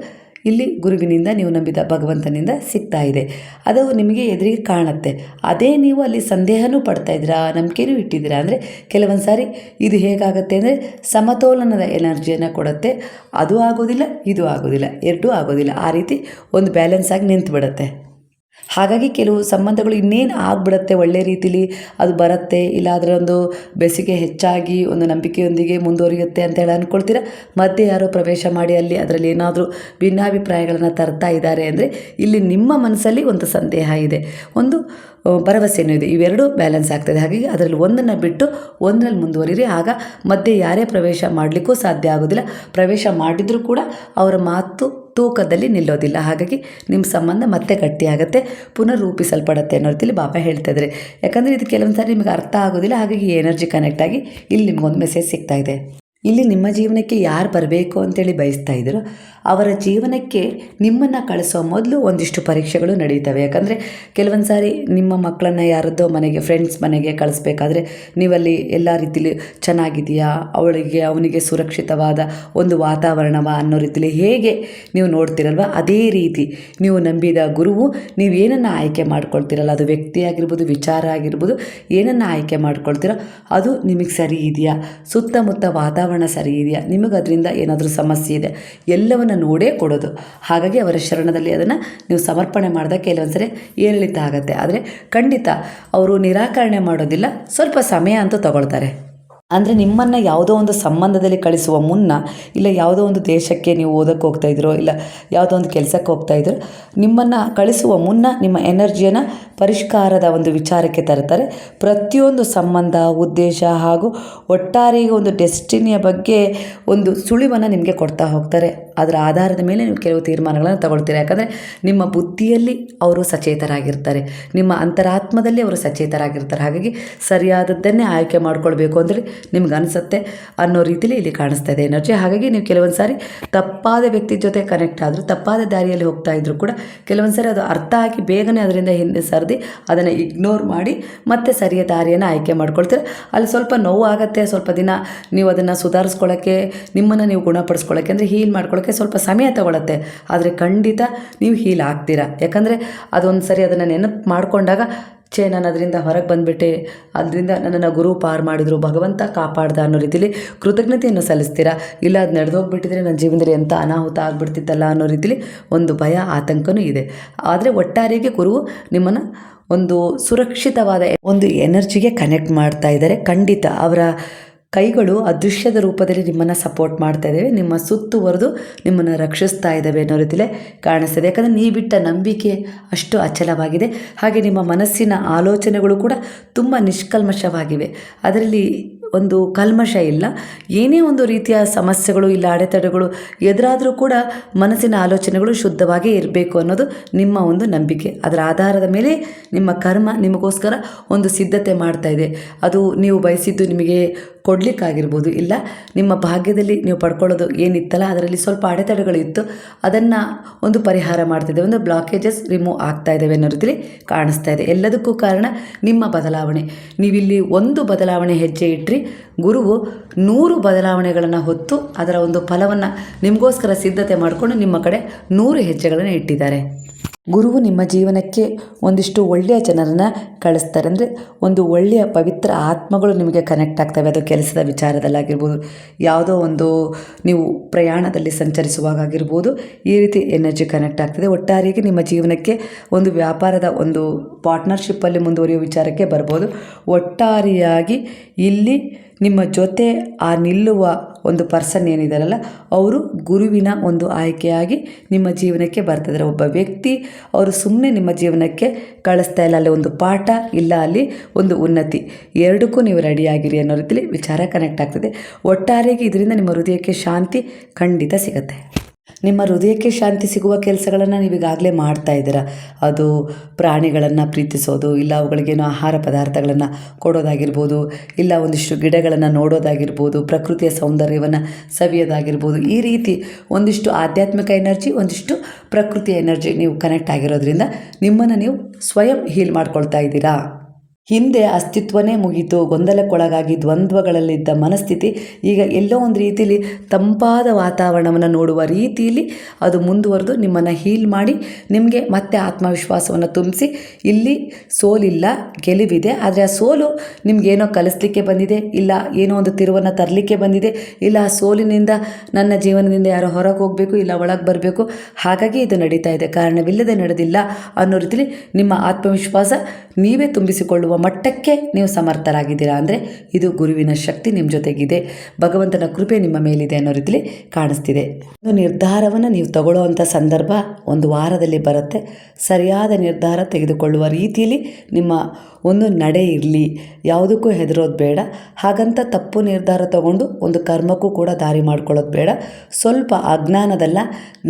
ಇಲ್ಲಿ ಗುರುವಿನಿಂದ, ನೀವು ನಂಬಿದ ಭಗವಂತನಿಂದ ಸಿಗ್ತಾ ಇದೆ. ಅದು ನಿಮಗೆ ಎದುರಿಗೆ ಕಾಣುತ್ತೆ. ಅದೇ ನೀವು ಅಲ್ಲಿ ಸಂದೇಹನೂ ಪಡ್ತಾ ಇದ್ದೀರಾ, ನಂಬಿಕೆನೂ ಇಟ್ಟಿದ್ದೀರಾ ಅಂದರೆ ಕೆಲವೊಂದು ಸಾರಿ ಇದು ಹೇಗಾಗುತ್ತೆ ಅಂದರೆ ಸಮತೋಲನದ ಎನರ್ಜಿಯನ್ನು ಕೊಡುತ್ತೆ. ಅದು ಆಗೋದಿಲ್ಲ, ಇದು ಆಗೋದಿಲ್ಲ, ಎರಡೂ ಆಗೋದಿಲ್ಲ, ಆ ರೀತಿ ಒಂದು ಬ್ಯಾಲೆನ್ಸ್ ಆಗಿ ನಿಂತು ಬಿಡುತ್ತೆ. ಹಾಗಾಗಿ ಕೆಲವು ಸಂಬಂಧಗಳು ಇನ್ನೇನು ಆಗಿಬಿಡುತ್ತೆ, ಒಳ್ಳೆ ರೀತಿಲಿ ಅದು ಬರುತ್ತೆ, ಇಲ್ಲ ಅದರ ಒಂದು ಬೆಸುಗೆ ಹೆಚ್ಚಾಗಿ ಒಂದು ನಂಬಿಕೆಯೊಂದಿಗೆ ಮುಂದುವರಿಯುತ್ತೆ ಅಂತ ಹೇಳಿ ಅಂದ್ಕೊಳ್ತೀರಾ. ಮಧ್ಯೆ ಯಾರೋ ಪ್ರವೇಶ ಮಾಡಿ ಅಲ್ಲಿ ಅದರಲ್ಲಿ ಏನಾದರೂ ಭಿನ್ನಾಭಿಪ್ರಾಯಗಳನ್ನು ತರ್ತಾ ಇದ್ದಾರೆ ಅಂದರೆ ಇಲ್ಲಿ ನಿಮ್ಮ ಮನಸ್ಸಲ್ಲಿ ಒಂದು ಸಂದೇಹ ಇದೆ, ಒಂದು ಭರವಸೆಯೂ ಇದೆ. ಇವೆರಡೂ ಬ್ಯಾಲೆನ್ಸ್ ಆಗ್ತದೆ. ಹಾಗಾಗಿ ಅದರಲ್ಲಿ ಒಂದನ್ನು ಬಿಟ್ಟು ಒಂದರಲ್ಲಿ ಮುಂದುವರಿರಿ. ಆಗ ಮಧ್ಯೆ ಯಾರೇ ಪ್ರವೇಶ ಮಾಡಲಿಕ್ಕೂ ಸಾಧ್ಯ ಆಗೋದಿಲ್ಲ. ಪ್ರವೇಶ ಮಾಡಿದರೂ ಕೂಡ ಅವರ ಮಾತು ತೂಕದಲ್ಲಿ ನಿಲ್ಲೋದಿಲ್ಲ. ಹಾಗಾಗಿ ನಿಮ್ಮ ಸಂಬಂಧ ಮತ್ತೆ ಗಟ್ಟಿಯಾಗುತ್ತೆ, ಪುನರ್ ರೂಪಿಸಲ್ಪಡುತ್ತೆ ಅನ್ನೋ ರೀತಿಯಲ್ಲಿ ಬಾಬಾ ಹೇಳ್ತಾ ಇದ್ದಾರೆ. ಯಾಕಂದರೆ ಇದು ಕೆಲವೊಂದು ಸಾರಿ ನಿಮಗೆ ಅರ್ಥ ಆಗೋದಿಲ್ಲ. ಹಾಗಾಗಿ ಎನರ್ಜಿ ಕನೆಕ್ಟ್ ಆಗಿ ಇಲ್ಲಿ ನಿಮಗೊಂದು ಮೆಸೇಜ್ ಸಿಗ್ತಾ ಇದೆ. ಇಲ್ಲಿ ನಿಮ್ಮ ಜೀವನಕ್ಕೆ ಯಾರು ಬರಬೇಕು ಅಂತೇಳಿ ಬಯಸ್ತಾ ಇದ್ದೀರೋ ಅವರ ಜೀವನಕ್ಕೆ ನಿಮ್ಮನ್ನು ಕಳಿಸೋ ಮೊದಲು ಒಂದಿಷ್ಟು ಪರೀಕ್ಷೆಗಳು ನಡೀತವೆ. ಯಾಕಂದರೆ ಕೆಲವೊಂದು ಸಾರಿ ನಿಮ್ಮ ಮಕ್ಕಳನ್ನು ಯಾರದ್ದೋ ಮನೆಗೆ, ಫ್ರೆಂಡ್ಸ್ ಮನೆಗೆ ಕಳಿಸ್ಬೇಕಾದ್ರೆ ನೀವಲ್ಲಿ ಎಲ್ಲ ರೀತಿಲಿ ಚೆನ್ನಾಗಿದೆಯಾ, ಅವನಿಗೆ ಸುರಕ್ಷಿತವಾದ ಒಂದು ವಾತಾವರಣವ ಅನ್ನೋ ರೀತಿಲಿ ಹೇಗೆ ನೀವು ನೋಡ್ತಿರಲ್ವ, ಅದೇ ರೀತಿ ನೀವು ನಂಬಿದ ಗುರುವು ನೀವು ಏನನ್ನು ಆಯ್ಕೆ ಮಾಡ್ಕೊಳ್ತೀರಲ್ಲ, ಅದು ವ್ಯಕ್ತಿ ಆಗಿರ್ಬೋದು, ವಿಚಾರ ಆಗಿರ್ಬೋದು, ಏನನ್ನು ಆಯ್ಕೆ ಮಾಡ್ಕೊಳ್ತೀರೋ ಅದು ನಿಮಗೆ ಸರಿ ಇದೆಯಾ, ಸುತ್ತಮುತ್ತ ವಾತಾವರಣ ಸರಿ ಇದೆಯಾ, ನಿಮಗೆ ಅದರಿಂದ ಏನಾದರೂ ಸಮಸ್ಯೆ ಇದೆ, ಎಲ್ಲವನ್ನು ನೋಡೇ ಕೊಡೋದು. ಹಾಗಾಗಿ ಅವರ ಶರಣದಲ್ಲಿ ಅದನ್ನು ನೀವು ಸಮರ್ಪಣೆ ಮಾಡಿದಾಗ ಕೆಲವೊಂದ್ಸರಿ ಏರಿಳಿತ ಆಗುತ್ತೆ. ಆದರೆ ಖಂಡಿತ ಅವರು ನಿರಾಕರಣೆ ಮಾಡೋದಿಲ್ಲ, ಸ್ವಲ್ಪ ಸಮಯ ಅಂತೂ ತಗೊಳ್ತಾರೆ. ಅಂದರೆ ನಿಮ್ಮನ್ನು ಯಾವುದೋ ಒಂದು ಸಂಬಂಧದಲ್ಲಿ ಕಳಿಸುವ ಮುನ್ನ, ಇಲ್ಲ ಯಾವುದೋ ಒಂದು ದೇಶಕ್ಕೆ ನೀವು ಓದೋಕ್ಕೆ ಹೋಗ್ತಾಯಿದ್ರೋ, ಇಲ್ಲ ಯಾವುದೋ ಒಂದು ಕೆಲಸಕ್ಕೆ ಹೋಗ್ತಾಯಿದ್ರೋ, ನಿಮ್ಮನ್ನು ಕಳಿಸುವ ಮುನ್ನ ನಿಮ್ಮ ಎನರ್ಜಿಯನ್ನು ಪರಿಷ್ಕಾರದ ಒಂದು ವಿಚಾರಕ್ಕೆ ತರ್ತಾರೆ. ಪ್ರತಿಯೊಂದು ಸಂಬಂಧ, ಉದ್ದೇಶ ಹಾಗೂ ಒಟ್ಟಾರೆ ಒಂದು ಡೆಸ್ಟಿನಿಯ ಬಗ್ಗೆ ಒಂದು ಸುಳಿವನ್ನು ನಿಮಗೆ ಕೊಡ್ತಾ ಹೋಗ್ತಾರೆ. ಅದರ ಆಧಾರದ ಮೇಲೆ ನೀವು ಕೆಲವು ತೀರ್ಮಾನಗಳನ್ನು ತಗೊಳ್ತೀರಾ. ಯಾಕಂದರೆ ನಿಮ್ಮ ಬುದ್ಧಿಯಲ್ಲಿ ಅವರು ಸಚೇತರಾಗಿರ್ತಾರೆ, ನಿಮ್ಮ ಅಂತರಾತ್ಮದಲ್ಲಿ ಅವರು ಸಚೇತರಾಗಿರ್ತಾರೆ. ಹಾಗಾಗಿ ಸರಿಯಾದದ್ದನ್ನೇ ಆಯ್ಕೆ ಮಾಡ್ಕೊಳ್ಬೇಕು ಅಂದರೆ ನಿಮ್ಗೆ ಅನಿಸುತ್ತೆ ಅನ್ನೋ ರೀತಿಲಿ ಇಲ್ಲಿ ಕಾಣಿಸ್ತಾ ಇದೆ ಎನರ್ಜಿ. ಹಾಗಾಗಿ ನೀವು ಕೆಲವೊಂದು ಸಾರಿ ತಪ್ಪಾದ ವ್ಯಕ್ತಿ ಜೊತೆ ಕನೆಕ್ಟ್ ಆದರೂ, ತಪ್ಪಾದ ದಾರಿಯಲ್ಲಿ ಹೋಗ್ತಾ ಇದ್ರೂ ಕೂಡ ಕೆಲವೊಂದು ಸಾರಿ ಅದು ಅರ್ಥ ಆಗಿ ಬೇಗನೆ ಅದರಿಂದ ಹಿಂದೆ ಸರಿದು ಅದನ್ನು ಇಗ್ನೋರ್ ಮಾಡಿ ಮತ್ತೆ ಸರಿಯ ದಾರಿಯನ್ನು ಆಯ್ಕೆ ಮಾಡ್ಕೊಳ್ತೀರ. ಅಲ್ಲಿ ಸ್ವಲ್ಪ ನೋವು ಆಗುತ್ತೆ, ಸ್ವಲ್ಪ ದಿನ ನೀವು ಅದನ್ನು ಸುಧಾರಿಸ್ಕೊಳ್ಳೋಕ್ಕೆ, ನಿಮ್ಮನ್ನು ನೀವು ಗುಣಪಡಿಸ್ಕೊಳ್ಳೋಕ್ಕೆ ಅಂದರೆ ಹೀಲ್ ಮಾಡ್ಕೊಳ್ಳೋಕ್ಕೆ ಮಾಡ್ಕೊಳ್ಳೋಕ್ಕೆ ಸ್ವಲ್ಪ ಸಮಯ ತಗೊಳುತ್ತೆ, ಆದರೆ ಖಂಡಿತ ನೀವು ಹೀಲ್ ಆಗ್ತೀರಾ. ಯಾಕಂದರೆ ಅದೊಂದು ಸರಿ ಅದನ್ನು ನೆನಪು ಮಾಡಿಕೊಂಡಾಗ ನಾನು ಅದರಿಂದ ಹೊರಗೆ ಬಂದುಬಿಟ್ಟೆ, ಅದರಿಂದ ನನ್ನನ್ನು ಗುರು ಪಾರು ಮಾಡಿದ್ರು, ಭಗವಂತ ಕಾಪಾಡ್ದ ಅನ್ನೋ ರೀತಿಲಿ ಕೃತಜ್ಞತೆಯನ್ನು ಸಲ್ಲಿಸ್ತೀರಾ. ಇಲ್ಲ ಅದು ನಡೆದೋಗ್ಬಿಟ್ಟಿದ್ರೆ ನನ್ನ ಜೀವನದಲ್ಲಿ ಎಂಥ ಅನಾಹುತ ಆಗಿಬಿಡ್ತಿತ್ತಲ್ಲ ಅನ್ನೋ ರೀತಿಲಿ ಒಂದು ಭಯ ಆತಂಕನೂ ಇದೆ. ಆದರೆ ಒಟ್ಟಾರೆಯಾಗಿ ಗುರುವು ನಿಮ್ಮನ್ನು ಒಂದು ಸುರಕ್ಷಿತವಾದ ಒಂದು ಎನರ್ಜಿಗೆ ಕನೆಕ್ಟ್ ಮಾಡ್ತಾ ಇದ್ದಾರೆ. ಖಂಡಿತ ಅವರ ಕೈಗಳು ಅದೃಶ್ಯದ ರೂಪದಲ್ಲಿ ನಿಮ್ಮನ್ನು ಸಪೋರ್ಟ್ ಮಾಡ್ತಾ ಇದ್ದಾವೆ, ನಿಮ್ಮ ಸುತ್ತುವರೆದು ನಿಮ್ಮನ್ನು ರಕ್ಷಿಸ್ತಾ ಇದ್ದಾವೆ ಅನ್ನೋ ರೀತಿಲೇ ಕಾಣಿಸ್ತದೆ. ಯಾಕಂದರೆ ನೀವು ಬಿಟ್ಟ ನಂಬಿಕೆ ಅಷ್ಟು ಅಚಲವಾಗಿದೆ. ಹಾಗೆ ನಿಮ್ಮ ಮನಸ್ಸಿನ ಆಲೋಚನೆಗಳು ಕೂಡ ತುಂಬ ನಿಷ್ಕಲ್ಮಶವಾಗಿವೆ, ಅದರಲ್ಲಿ ಒಂದು ಕಲ್ಮಶ ಇಲ್ಲ. ಏನೇ ಒಂದು ರೀತಿಯ ಸಮಸ್ಯೆಗಳು ಇಲ್ಲ ಅಡೆತಡೆಗಳು ಎದುರಾದರೂ ಕೂಡ ಮನಸ್ಸಿನ ಆಲೋಚನೆಗಳು ಶುದ್ಧವಾಗೇ ಇರಬೇಕು ಅನ್ನೋದು ನಿಮ್ಮ ಒಂದು ನಂಬಿಕೆ. ಅದರ ಆಧಾರದ ಮೇಲೆ ನಿಮ್ಮ ಕರ್ಮ ನಿಮಗೋಸ್ಕರ ಒಂದು ಸಿದ್ಧತೆ ಮಾಡ್ತಾ ಇದೆ. ಅದು ನೀವು ಬಯಸಿದ್ದು ನಿಮಗೆ ಕೊಡಲಿಕ್ಕಾಗಿರ್ಬೋದು, ಇಲ್ಲ ನಿಮ್ಮ ಭಾಗ್ಯದಲ್ಲಿ ನೀವು ಪಡ್ಕೊಳ್ಳೋದು ಏನಿತ್ತಲ್ಲ ಅದರಲ್ಲಿ ಸ್ವಲ್ಪ ಅಡೆತಡೆಗಳಿತ್ತು, ಅದನ್ನು ಒಂದು ಪರಿಹಾರ ಮಾಡ್ತಿದ್ದೇವೆ, ಒಂದು ಬ್ಲಾಕೇಜಸ್ ರಿಮೂವ್ ಆಗ್ತಾ ಇದ್ದಾವೆ ಅನ್ನೋ ರೀತಿಲಿ ಕಾಣಿಸ್ತಾ ಇದೆ. ಎಲ್ಲದಕ್ಕೂ ಕಾರಣ ನಿಮ್ಮ ಬದಲಾವಣೆ. ನೀವಿಲ್ಲಿ ಒಂದು ಬದಲಾವಣೆ ಹೆಜ್ಜೆ ಇಟ್ಟರೆ ಗುರುವು 100 ಬದಲಾವಣೆಗಳನ್ನು ಹೊತ್ತು ಅದರ ಒಂದು ಫಲವನ್ನು ನಿಮಗೋಸ್ಕರ ಸಿದ್ಧತೆ ಮಾಡಿಕೊಂಡು ನಿಮ್ಮ ಕಡೆ 100 ಹೆಜ್ಜೆಗಳನ್ನು ಇಟ್ಟಿದ್ದಾರೆ. ಗುರುವು ನಿಮ್ಮ ಜೀವನಕ್ಕೆ ಒಂದಿಷ್ಟು ಒಳ್ಳೆಯ ಜನರನ್ನು ಕಳಿಸ್ತಾರೆ. ಅಂದರೆ ಒಂದು ಒಳ್ಳೆಯ ಪವಿತ್ರ ಆತ್ಮಗಳು ನಿಮಗೆ ಕನೆಕ್ಟ್ ಆಗ್ತವೆ. ಅದು ಕೆಲಸದ ವಿಚಾರದಲ್ಲಾಗಿರ್ಬೋದು, ಯಾವುದೋ ಒಂದು ನೀವು ಪ್ರಯಾಣದಲ್ಲಿ ಸಂಚರಿಸುವಾಗಾಗಿರ್ಬೋದು, ಈ ರೀತಿ ಎನರ್ಜಿ ಕನೆಕ್ಟ್ ಆಗ್ತದೆ. ಒಟ್ಟಾರೆಯಾಗಿ ನಿಮ್ಮ ಜೀವನಕ್ಕೆ ಒಂದು ವ್ಯಾಪಾರದ ಒಂದು ಪಾರ್ಟ್ನರ್ಶಿಪ್ಪಲ್ಲಿ ಮುಂದುವರಿಯುವ ವಿಚಾರಕ್ಕೆ ಬರ್ಬೋದು. ಒಟ್ಟಾರೆಯಾಗಿ ಇಲ್ಲಿ ನಿಮ್ಮ ಜೊತೆ ಆ ನಿಲ್ಲುವ ಒಂದು ಪರ್ಸನ್ ಏನಿದಾರಲ್ಲ ಅವರು ಗುರುವಿನ ಒಂದು ಆಯ್ಕೆಯಾಗಿ ನಿಮ್ಮ ಜೀವನಕ್ಕೆ ಬರ್ತಿದ್ದಾರೆ. ಒಬ್ಬ ವ್ಯಕ್ತಿ ಅವರು ಸುಮ್ಮನೆ ನಿಮ್ಮ ಜೀವನಕ್ಕೆ ಕಳಿಸ್ತಾ ಇಲ್ಲ, ಅಲ್ಲಿ ಒಂದು ಪಾಠ ಇಲ್ಲ, ಅಲ್ಲಿ ಒಂದು ಉನ್ನತಿ, ಎರಡಕ್ಕೂ ನೀವು ರೆಡಿಯಾಗಿರಿ ಅನ್ನೋ ರೀತಿಲಿ ವಿಚಾರ ಕನೆಕ್ಟ್ ಆಗ್ತದೆ. ಒಟ್ಟಾರೆಯಾಗಿ ಇದರಿಂದ ನಿಮ್ಮ ಹೃದಯಕ್ಕೆ ಶಾಂತಿ ಖಂಡಿತ ಸಿಗುತ್ತೆ. ನಿಮ್ಮ ಹೃದಯಕ್ಕೆ ಶಾಂತಿ ಸಿಗುವ ಕೆಲಸಗಳನ್ನು ನೀವೀಗಾಗಲೇ ಮಾಡ್ತಾ ಇದ್ದೀರಾ. ಅದು ಪ್ರಾಣಿಗಳನ್ನು ಪ್ರೀತಿಸೋದು, ಇಲ್ಲ ಅವುಗಳಿಗೇನೋ ಆಹಾರ ಪದಾರ್ಥಗಳನ್ನು ಕೊಡೋದಾಗಿರ್ಬೋದು, ಇಲ್ಲ ಒಂದಿಷ್ಟು ಗಿಡಗಳನ್ನು ನೋಡೋದಾಗಿರ್ಬೋದು, ಪ್ರಕೃತಿಯ ಸೌಂದರ್ಯವನ್ನು ಸವಿಯೋದಾಗಿರ್ಬೋದು. ಈ ರೀತಿ ಒಂದಿಷ್ಟು ಆಧ್ಯಾತ್ಮಿಕ ಎನರ್ಜಿ, ಒಂದಿಷ್ಟು ಪ್ರಕೃತಿಯ ಎನರ್ಜಿ ನೀವು ಕನೆಕ್ಟ್ ಆಗಿರೋದ್ರಿಂದ ನಿಮ್ಮನ್ನು ನೀವು ಸ್ವಯಂ ಹೀಲ್ ಮಾಡ್ಕೊಳ್ತಾ ಇದ್ದೀರಾ. ಹಿಂದೆ ಅಸ್ತಿತ್ವನೇ ಮುಗೀತು, ಗೊಂದಲಕ್ಕೊಳಗಾಗಿ ದ್ವಂದ್ವಗಳಲ್ಲಿದ್ದ ಮನಸ್ಥಿತಿ ಈಗ ಎಲ್ಲೋ ಒಂದು ರೀತಿಯಲ್ಲಿ ತಂಪಾದ ವಾತಾವರಣವನ್ನು ನೋಡುವ ರೀತಿಯಲ್ಲಿ ಅದು ಮುಂದುವರೆದು ನಿಮ್ಮನ್ನು ಹೀಲ್ ಮಾಡಿ ನಿಮಗೆ ಮತ್ತೆ ಆತ್ಮವಿಶ್ವಾಸವನ್ನು ತುಂಬಿಸಿ, ಇಲ್ಲಿ ಸೋಲಿಲ್ಲ ಗೆಲುವಿದೆ, ಆದರೆ ಆ ಸೋಲು ನಿಮಗೇನೋ ಕಲಿಸ್ಲಿಕ್ಕೆ ಬಂದಿದೆ, ಇಲ್ಲ ಏನೋ ಒಂದು ತಿರುವನ್ನು ತರಲಿಕ್ಕೆ ಬಂದಿದೆ, ಇಲ್ಲ ಆ ಸೋಲಿನಿಂದ ನನ್ನ ಜೀವನದಿಂದ ಯಾರೋ ಹೊರಗೆ ಹೋಗಬೇಕು, ಇಲ್ಲ ಒಳಗೆ ಬರಬೇಕು, ಹಾಗಾಗಿ ಇದು ನಡೀತಾ ಇದೆ, ಕಾರಣವಿಲ್ಲದೆ ನಡೆದಿಲ್ಲ ಅನ್ನೋ ರೀತಿಯಲ್ಲಿ ನಿಮ್ಮ ಆತ್ಮವಿಶ್ವಾಸ ನೀವೇ ತುಂಬಿಸಿಕೊಳ್ಳುವ ಮಟ್ಟಕ್ಕೆ ನೀವು ಸಮರ್ಥರಾಗಿದ್ದೀರಾ. ಅಂದರೆ ಇದು ಗುರುವಿನ ಶಕ್ತಿ ನಿಮ್ಮ ಜೊತೆಗಿದೆ, ಭಗವಂತನ ಕೃಪೆ ನಿಮ್ಮ ಮೇಲಿದೆ ಅನ್ನೋ ರೀತಿಲಿ ಕಾಣಿಸ್ತಿದೆ. ಒಂದು ನಿರ್ಧಾರವನ್ನು ನೀವು ತಗೊಳ್ಳೋ ಅಂಥ ಸಂದರ್ಭ ಒಂದು ವಾರದಲ್ಲಿ ಬರುತ್ತೆ. ಸರಿಯಾದ ನಿರ್ಧಾರ ತೆಗೆದುಕೊಳ್ಳುವ ರೀತಿಯಲ್ಲಿ ನಿಮ್ಮ ಒಂದು ನಡೆ ಇರಲಿ, ಯಾವುದಕ್ಕೂ ಹೆದರೋದು ಬೇಡ. ಹಾಗಂತ ತಪ್ಪು ನಿರ್ಧಾರ ತಗೊಂಡು ಒಂದು ಕರ್ಮಕ್ಕೂ ಕೂಡ ದಾರಿ ಮಾಡ್ಕೊಳ್ಳೋದು ಬೇಡ. ಸ್ವಲ್ಪ ಅಜ್ಞಾನದಲ್ಲ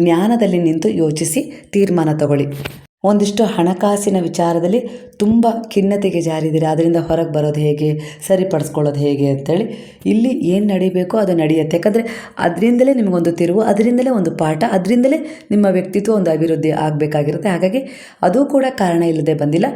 ಜ್ಞಾನದಲ್ಲಿ ನಿಂತು ಯೋಚಿಸಿ ತೀರ್ಮಾನ ತಗೊಳ್ಳಿ. ಒಂದಿಷ್ಟು ಹಣಕಾಸಿನ ವಿಚಾರದಲ್ಲಿ ತುಂಬ ಖಿನ್ನತೆಗೆ ಜಾರಿದ್ದೀರಿ, ಅದರಿಂದ ಹೊರಗೆ ಬರೋದು ಹೇಗೆ, ಸರಿಪಡಿಸ್ಕೊಳ್ಳೋದು ಹೇಗೆ ಅಂತೇಳಿ ಇಲ್ಲಿ ಏನು ನಡಿಬೇಕೋ ಅದು ನಡೆಯುತ್ತೆ. ಯಾಕಂದರೆ ಅದರಿಂದಲೇ ನಿಮಗೊಂದು ತಿರುವು, ಅದರಿಂದಲೇ ಒಂದು ಪಾಠ, ಅದರಿಂದಲೇ ನಿಮ್ಮ ವ್ಯಕ್ತಿತ್ವ ಒಂದು ಅಭಿವೃದ್ಧಿ ಆಗಬೇಕಾಗಿರುತ್ತೆ. ಹಾಗಾಗಿ ಅದು ಕೂಡ ಕಾರಣ ಇಲ್ಲದೆ ಬಂದಿಲ್ಲ,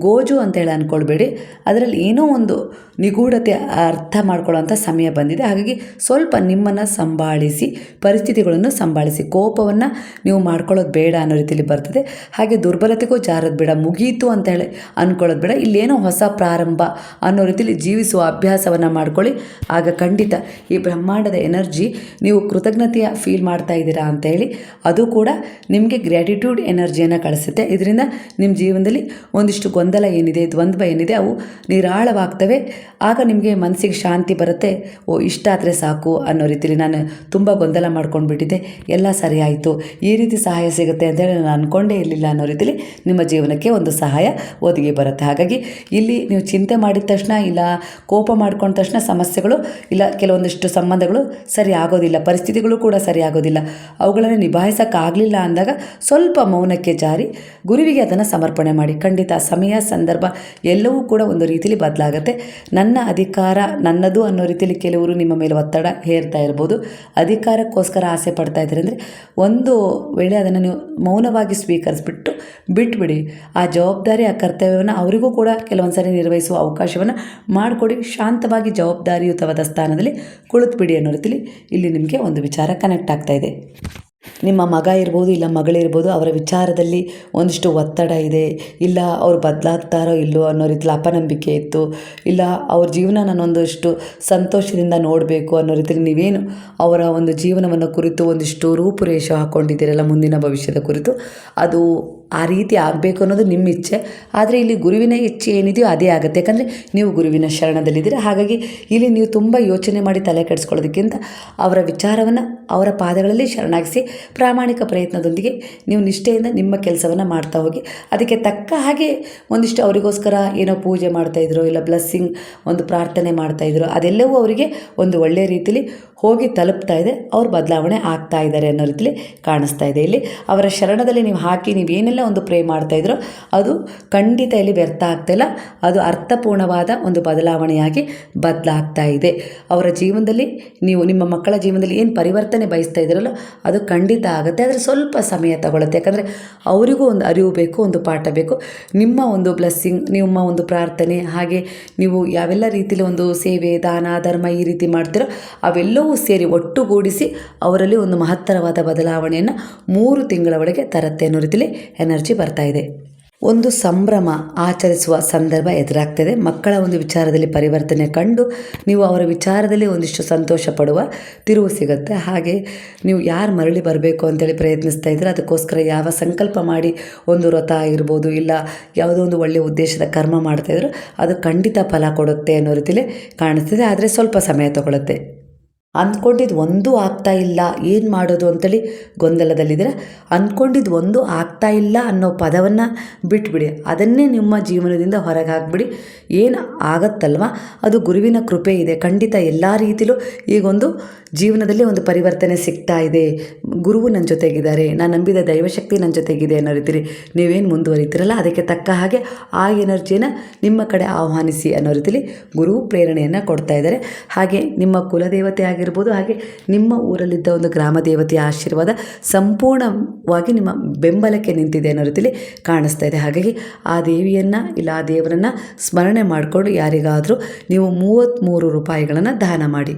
ಗೋಜು ಅಂತೇಳಿ ಅಂದ್ಕೊಳ್ಬೇಡಿ. ಅದರಲ್ಲಿ ಏನೋ ಒಂದು ನಿಗೂಢತೆ ಅರ್ಥ ಮಾಡ್ಕೊಳ್ಳೋವಂಥ ಸಮಯ ಬಂದಿದೆ. ಹಾಗಾಗಿ ಸ್ವಲ್ಪ ನಿಮ್ಮನ್ನು ಸಂಭಾಳಿಸಿ, ಪರಿಸ್ಥಿತಿಗಳನ್ನು ಸಂಭಾಳಿಸಿ, ಕೋಪವನ್ನು ನೀವು ಮಾಡ್ಕೊಳ್ಳೋದು ಬೇಡ ಅನ್ನೋ ರೀತಿಯಲ್ಲಿ ಬರ್ತದೆ. ಹಾಗೆ ದುರ್ಬಲತೆಗೂ ಜಾರೋದು ಬೇಡ, ಮುಗೀತು ಅಂತ ಹೇಳಿ ಅಂದ್ಕೊಳ್ಳೋದು ಬೇಡ. ಇಲ್ಲೇನೋ ಹೊಸ ಪ್ರಾರಂಭ ಅನ್ನೋ ರೀತಿಯಲ್ಲಿ ಜೀವಿಸುವ ಅಭ್ಯಾಸವನ್ನು ಮಾಡ್ಕೊಳ್ಳಿ. ಆಗ ಖಂಡಿತ ಈ ಬ್ರಹ್ಮಾಂಡದ ಎನರ್ಜಿ ನೀವು ಕೃತಜ್ಞತೆಯ ಫೀಲ್ ಮಾಡ್ತಾ ಇದ್ದೀರಾ ಅಂತ ಹೇಳಿ ಅದು ಕೂಡ ನಿಮಗೆ ಗ್ರ್ಯಾಟಿಟ್ಯೂಡ್ ಎನರ್ಜಿಯನ್ನು ಕಳಿಸುತ್ತೆ. ಇದರಿಂದ ನಿಮ್ಮ ಜೀವನದಲ್ಲಿ ಒಂದಿಷ್ಟು ಗೊಂದಲ ಏನಿದೆ, ದ್ವಂದ್ವ ಏನಿದೆ, ಅವು ನಿರಾಳವಾಗ್ತವೆ. ಆಗ ನಿಮಗೆ ಮನಸ್ಸಿಗೆ ಶಾಂತಿ ಬರುತ್ತೆ. ಓ ಇಷ್ಟಾದರೆ ಸಾಕು ಅನ್ನೋ ರೀತಿಯಲ್ಲಿ, ನಾನು ತುಂಬ ಗೊಂದಲ ಮಾಡ್ಕೊಂಡು ಬಿಟ್ಟಿದ್ದೆ, ಎಲ್ಲ ಸರಿ ಆಯಿತು, ಈ ರೀತಿ ಸಹಾಯ ಸಿಗುತ್ತೆ ಅಂತೇಳಿ ನಾನು ಅಂದ್ಕೊಂಡೇ ಇರಲಿಲ್ಲ ಅನ್ನೋ ರೀತಿಯಲ್ಲಿ ನಿಮ್ಮ ಜೀವನಕ್ಕೆ ಒಂದು ಸಹಾಯ ಒದಗಿ ಬರುತ್ತೆ. ಹಾಗಾಗಿ ಇಲ್ಲಿ ನೀವು ಚಿಂತೆ ಮಾಡಿದ ತಕ್ಷಣ, ಇಲ್ಲ ಕೋಪ ಮಾಡ್ಕೊಂಡ ತಕ್ಷಣ ಸಮಸ್ಯೆಗಳು, ಇಲ್ಲ ಕೆಲವೊಂದಿಷ್ಟು ಸಂಬಂಧಗಳು ಸರಿ ಆಗೋದಿಲ್ಲ, ಪರಿಸ್ಥಿತಿಗಳು ಕೂಡ ಸರಿ ಆಗೋದಿಲ್ಲ. ಅವುಗಳನ್ನು ನಿಭಾಯಿಸೋಕ್ಕಾಗಲಿಲ್ಲ ಅಂದಾಗ ಸ್ವಲ್ಪ ಮೌನಕ್ಕೆ ಜಾರಿ ಗುರುವಿಗೆ ಅದನ್ನು ಸಮರ್ಪಣೆ ಮಾಡಿ. ಖಂಡಿತ ಸಮಯ, ಸಂದರ್ಭ ಎಲ್ಲವೂ ಕೂಡ ಒಂದು ರೀತಿಯಲ್ಲಿ ಬದಲಾಗುತ್ತೆ. ನನ್ನ ಅಧಿಕಾರ ನನ್ನದು ಅನ್ನೋ ರೀತಿಯಲ್ಲಿ ಕೆಲವರು ನಿಮ್ಮ ಮೇಲೆ ಒತ್ತಡ ಹೇರ್ತಾ ಇರ್ಬೋದು. ಅಧಿಕಾರಕ್ಕೋಸ್ಕರ ಆಸೆ ಪಡ್ತಾ ಇದ್ದಾರೆ ಅಂದರೆ ಒಂದು ವೇಳೆ ಅದನ್ನು ನೀವು ಮೌನವಾಗಿ ಸ್ವೀಕರಿಸ್ಬಿಟ್ಟು ಬಿಟ್ಬಿಡಿ. ಆ ಜವಾಬ್ದಾರಿ, ಆ ಕರ್ತವ್ಯವನ್ನು ಅವರಿಗೂ ಕೂಡ ಕೆಲವೊಂದು ಸಾರಿ ನಿರ್ವಹಿಸುವ ಅವಕಾಶವನ್ನು ಮಾಡಿಕೊಡಿ. ಶಾಂತವಾಗಿ ಜವಾಬ್ದಾರಿಯುತವಾದ ಸ್ಥಾನದಲ್ಲಿ ಕುಳಿತುಬಿಡಿ ಅನ್ನೋ ರೀತಿಯಲ್ಲಿ ಇಲ್ಲಿ ನಿಮಗೆ ಒಂದು ವಿಚಾರ ಕನೆಕ್ಟ್ ಆಗ್ತಾ ಇದೆ. ನಿಮ್ಮ ಮಗ ಇರ್ಬೋದು ಇಲ್ಲ ಮಗಳಿರ್ಬೋದು, ಅವರ ವಿಚಾರದಲ್ಲಿ ಒಂದಿಷ್ಟು ಒತ್ತಡ ಇದೆ, ಇಲ್ಲ ಅವ್ರು ಬದಲಾಗ್ತಾರೋ ಇಲ್ಲೋ ಅನ್ನೋ ರೀತಿಲಿ ಅಪನಂಬಿಕೆ ಇತ್ತು, ಇಲ್ಲ ಅವ್ರ ಜೀವನ ನಾನೊಂದಷ್ಟು ಸಂತೋಷದಿಂದ ನೋಡಬೇಕು ಅನ್ನೋ ರೀತಿಲಿ ನೀವೇನು ಅವರ ಒಂದು ಜೀವನವನ್ನು ಕುರಿತು ಒಂದಿಷ್ಟು ರೂಪುರೇಷೆ ಹಾಕ್ಕೊಂಡಿದ್ದೀರಲ್ಲ ಮುಂದಿನ ಭವಿಷ್ಯದ ಕುರಿತು, ಅದು ಆ ರೀತಿ ಆಗಬೇಕು ಅನ್ನೋದು ನಿಮ್ಮ ಇಚ್ಛೆ. ಆದರೆ ಇಲ್ಲಿ ಗುರುವಿನ ಇಚ್ಛೆ ಏನಿದೆಯೋ ಅದೇ ಆಗುತ್ತೆ. ಯಾಕಂದರೆ ನೀವು ಗುರುವಿನ ಶರಣದಲ್ಲಿದ್ದೀರ. ಹಾಗಾಗಿ ಇಲ್ಲಿ ನೀವು ತುಂಬ ಯೋಚನೆ ಮಾಡಿ ತಲೆ ಕೆಡಿಸ್ಕೊಳ್ಳೋದಕ್ಕಿಂತ ಅವರ ವಿಚಾರವನ್ನು ಅವರ ಪಾದಗಳಲ್ಲಿ ಶರಣಾಗಿಸಿ ಪ್ರಾಮಾಣಿಕ ಪ್ರಯತ್ನದೊಂದಿಗೆ ನೀವು ನಿಷ್ಠೆಯಿಂದ ನಿಮ್ಮ ಕೆಲಸವನ್ನು ಮಾಡ್ತಾ ಹೋಗಿ. ಅದಕ್ಕೆ ತಕ್ಕ ಹಾಗೆ ಒಂದಿಷ್ಟು ಅವರಿಗೋಸ್ಕರ ಏನೋ ಪೂಜೆ ಮಾಡ್ತಾಯಿದ್ರು, ಇಲ್ಲ ಬ್ಲೆಸ್ಸಿಂಗ್ ಒಂದು ಪ್ರಾರ್ಥನೆ ಮಾಡ್ತಾಯಿದ್ರು, ಅದೆಲ್ಲವೂ ಅವರಿಗೆ ಒಂದು ಒಳ್ಳೆಯ ರೀತಿಯಲ್ಲಿ ಹೋಗಿ ತಲುಪ್ತಾ ಇದೆ. ಅವ್ರು ಬದಲಾವಣೆ ಆಗ್ತಾ ಇದ್ದಾರೆ ಅನ್ನೋ ರೀತಿಲಿ ಕಾಣಿಸ್ತಾ ಇದೆ. ಇಲ್ಲಿ ಅವರ ಶರಣದಲ್ಲಿ ನೀವು ಹಾಕಿ ನೀವೇನೆಲ್ಲ ಒಂದು ಪ್ರೇ ಮಾಡ್ತಾಯಿದ್ರೋ ಅದು ಖಂಡಿತ ಇಲ್ಲಿ ವ್ಯರ್ಥ ಆಗ್ತಾಯಿಲ್ಲ. ಅದು ಅರ್ಥಪೂರ್ಣವಾದ ಒಂದು ಬದಲಾವಣೆಯಾಗಿ ಬದಲಾಗ್ತಾ ಇದೆ. ಅವರ ಜೀವನದಲ್ಲಿ ನೀವು ನಿಮ್ಮ ಮಕ್ಕಳ ಜೀವನದಲ್ಲಿ ಏನು ಪರಿವರ್ತನೆ ಬಯಸ್ತಾ ಇದ್ದೀರಲ್ಲ ಅದು ಖಂಡಿತ ಆಗುತ್ತೆ. ಆದರೆ ಸ್ವಲ್ಪ ಸಮಯ ತಗೊಳುತ್ತೆ. ಯಾಕಂದರೆ ಅವರಿಗೂ ಒಂದು ಅರಿವು ಬೇಕು, ಒಂದು ಪಾಠ ಬೇಕು. ನಿಮ್ಮ ಒಂದು ಬ್ಲೆಸ್ಸಿಂಗ್, ನಿಮ್ಮ ಒಂದು ಪ್ರಾರ್ಥನೆ, ಹಾಗೆ ನೀವು ಯಾವೆಲ್ಲ ರೀತಿಯಲ್ಲಿ ಒಂದು ಸೇವೆ, ದಾನ, ಧರ್ಮ ಈ ರೀತಿ ಮಾಡ್ತೀರೋ ಅವೆಲ್ಲವೂ ಸೇರಿ ಒಟ್ಟುಗೂಡಿಸಿ ಅವರಲ್ಲಿ ಒಂದು ಮಹತ್ತರವಾದ ಬದಲಾವಣೆಯನ್ನು 3 ತಿಂಗಳ ಒಳಗೆ ತರುತ್ತೆ ಅನ್ನೋ ರೀತಿಯಲ್ಲಿ ಎನರ್ಜಿ ಬರ್ತಾ ಇದೆ. ಒಂದು ಸಂಭ್ರಮ ಆಚರಿಸುವ ಸಂದರ್ಭ ಎದುರಾಗ್ತದೆ. ಮಕ್ಕಳ ಒಂದು ವಿಚಾರದಲ್ಲಿ ಪರಿವರ್ತನೆ ಕಂಡು ನೀವು ಅವರ ವಿಚಾರದಲ್ಲಿ ಒಂದಿಷ್ಟು ಸಂತೋಷ ಪಡುವ ತಿರುವು ಸಿಗುತ್ತೆ. ಹಾಗೆ ನೀವು ಯಾರು ಮರಳಿ ಬರಬೇಕು ಅಂತೇಳಿ ಪ್ರಯತ್ನಿಸ್ತಾ ಇದ್ದರೆ ಅದಕ್ಕೋಸ್ಕರ ಯಾವ ಸಂಕಲ್ಪ ಮಾಡಿ ಒಂದು ವ್ರತ ಇರ್ಬೋದು, ಇಲ್ಲ ಯಾವುದೋ ಒಂದು ಒಳ್ಳೆಯ ಉದ್ದೇಶದ ಕರ್ಮ ಮಾಡ್ತಾಯಿದ್ರು ಅದು ಖಂಡಿತ ಫಲ ಕೊಡುತ್ತೆ ಅನ್ನೋ ರೀತಿಯಲ್ಲಿ ಕಾಣಿಸ್ತಿದೆ. ಆದರೆ ಸ್ವಲ್ಪ ಸಮಯ ತಗೊಳುತ್ತೆ. ಅಂದ್ಕೊಂಡಿದ್ದು ಒಂದೂ ಆಗ್ತಾ ಇಲ್ಲ, ಏನು ಮಾಡೋದು ಅಂತೇಳಿ ಗೊಂದಲದಲ್ಲಿದ್ದೀರ. ಅಂದ್ಕೊಂಡಿದ್ದು ಒಂದೂ ಆಗ್ತಾ ಇಲ್ಲ ಅನ್ನೋ ಪದವನ್ನು ಬಿಟ್ಬಿಡಿ. ಅದನ್ನೇ ನಿಮ್ಮ ಜೀವನದಿಂದ ಹೊರಗೆ ಹಾಕ್ಬಿಡಿ. ಏನು ಆಗತ್ತಲ್ವ ಅದು ಗುರುವಿನ ಕೃಪೆ ಇದೆ. ಖಂಡಿತ ಎಲ್ಲ ರೀತಿಲೂ ಈಗೊಂದು ಜೀವನದಲ್ಲಿ ಒಂದು ಪರಿವರ್ತನೆ ಸಿಗ್ತಾ ಇದೆ. ಗುರುವು ನನ್ನ ಜೊತೆಗಿದ್ದಾರೆ, ನಾನು ನಂಬಿದ ದೈವಶಕ್ತಿ ನನ್ನ ಜೊತೆಗಿದೆ ಅನ್ನೋ ರೀತಿಲಿ ನೀವೇನು ಮುಂದುವರಿತೀರಲ್ಲ ಅದಕ್ಕೆ ತಕ್ಕ ಹಾಗೆ ಆ ಎನರ್ಜಿನ ನಿಮ್ಮ ಕಡೆ ಆಹ್ವಾನಿಸಿ ಅನ್ನೋ ರೀತಿಲಿ ಗುರುವು ಪ್ರೇರಣೆಯನ್ನು ಕೊಡ್ತಾ ಇದ್ದಾರೆ. ಹಾಗೆ ನಿಮ್ಮ ಕುಲದೇವತೆ ಆಗಿರ್ಬೋದು, ಹಾಗೆ ನಿಮ್ಮ ಊರಲ್ಲಿದ್ದ ಒಂದು ಗ್ರಾಮ ದೇವತೆಯ ಆಶೀರ್ವಾದ ಸಂಪೂರ್ಣವಾಗಿ ನಿಮ್ಮ ಬೆಂಬಲಕ್ಕೆ ನಿಂತಿದೆ ಅನ್ನೋ ರೀತಿಲಿ ಕಾಣಿಸ್ತಾ ಇದೆ. ಹಾಗಾಗಿ ಆ ದೇವಿಯನ್ನು ಇಲ್ಲ ಆ ದೇವರನ್ನು ಸ್ಮರಣೆ ಮಾಡಿಕೊಂಡು ಯಾರಿಗಾದರೂ ನೀವು 33 ರೂಪಾಯಿಗಳನ್ನು ದಾನ ಮಾಡಿ.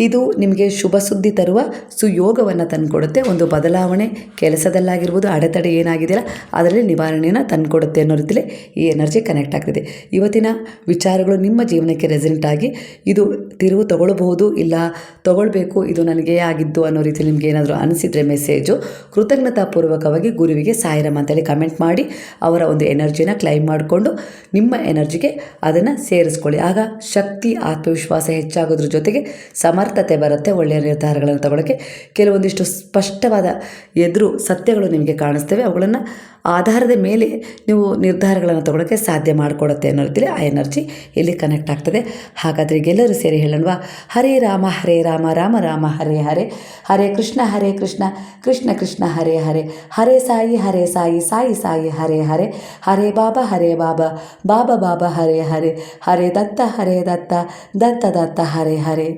ಇದು ನಿಮಗೆ ಶುಭ ಸುದ್ದಿ ತರುವ ಸುಯೋಗವನ್ನು ತಂದುಕೊಡುತ್ತೆ. ಒಂದು ಬದಲಾವಣೆ ಕೆಲಸದಲ್ಲಾಗಿರ್ಬೋದು, ಅಡೆತಡೆ ಏನಾಗಿದೆಯಲ್ಲ ಅದರಲ್ಲಿ ನಿವಾರಣೆಯನ್ನು ತಂದುಕೊಡುತ್ತೆ ಅನ್ನೋ ರೀತಿಯಲ್ಲಿ ಈ ಎನರ್ಜಿ ಕನೆಕ್ಟ್ ಆಗ್ತಿದೆ. ಇವತ್ತಿನ ವಿಚಾರಗಳು ನಿಮ್ಮ ಜೀವನಕ್ಕೆ ರೆಸನೆಂಟ್ ಆಗಿ ಇದು ತಿರುವು ತಗೊಳ್ಬಹುದು, ಇಲ್ಲ ತಗೊಳ್ಬೇಕು, ಇದು ನನಗೆ ಆಗಿದ್ದು ಅನ್ನೋ ರೀತಿಯಲ್ಲಿ ನಿಮ್ಗೆ ಏನಾದರೂ ಅನಿಸಿದರೆ ಮೆಸೇಜು ಕೃತಜ್ಞತಾಪೂರ್ವಕವಾಗಿ ಗುರುವಿಗೆ ಸಾಯಿರಮ್ಮ ಅಂತೇಳಿ ಕಮೆಂಟ್ ಮಾಡಿ ಅವರ ಒಂದು ಎನರ್ಜಿನ ಕ್ಲೈಮ್ ಮಾಡಿಕೊಂಡು ನಿಮ್ಮ ಎನರ್ಜಿಗೆ ಅದನ್ನು ಸೇರಿಸ್ಕೊಳ್ಳಿ. ಆಗ ಶಕ್ತಿ, ಆತ್ಮವಿಶ್ವಾಸ ಹೆಚ್ಚಾಗೋದ್ರ ಜೊತೆಗೆ ಸಮರ್ಥತೆ ಬರುತ್ತೆ. ಒಳ್ಳೆಯ ನಿರ್ಧಾರಗಳನ್ನು ತಗೊಳ್ಳೋಕ್ಕೆ ಕೆಲವೊಂದಿಷ್ಟು ಸ್ಪಷ್ಟವಾದ ಎದುರು ಸತ್ಯಗಳು ನಿಮಗೆ ಕಾಣಿಸ್ತವೆ. ಅವುಗಳನ್ನು ಆಧಾರದ ಮೇಲೆ ನೀವು ನಿರ್ಧಾರಗಳನ್ನು ತಗೊಳ್ಳೋಕ್ಕೆ ಸಾಧ್ಯ ಮಾಡಿಕೊಡುತ್ತೆ ಅನ್ನೋ ರೀತಿಯಲ್ಲಿ ಆ ಎನರ್ಜಿ ಇಲ್ಲಿ ಕನೆಕ್ಟ್ ಆಗ್ತದೆ. ಹಾಗಾದರೆ ಎಲ್ಲರೂ ಸೇರಿ ಹೇಳೋಣವಾ? ಹರೇ ರಾಮ ರಾಮ ರಾಮ ಹರೇ ಹರೇ, ಹರೇ ಕೃಷ್ಣ ಕೃಷ್ಣ ಕೃಷ್ಣ ಹರೇ ಹರೇ, ಹರೇ ಸಾಯಿ ಸಾಯಿ ಸಾಯಿ ಹರೇ ಹರೇ, ಹರೇ ಬಾಬಾ ಬಾಬಾ ಬಾಬಾ ಹರೇ ಹರೇ, ಹರೇ ದತ್ತ ದತ್ತ ದತ್ತ ಹರೇ ಹರೇ.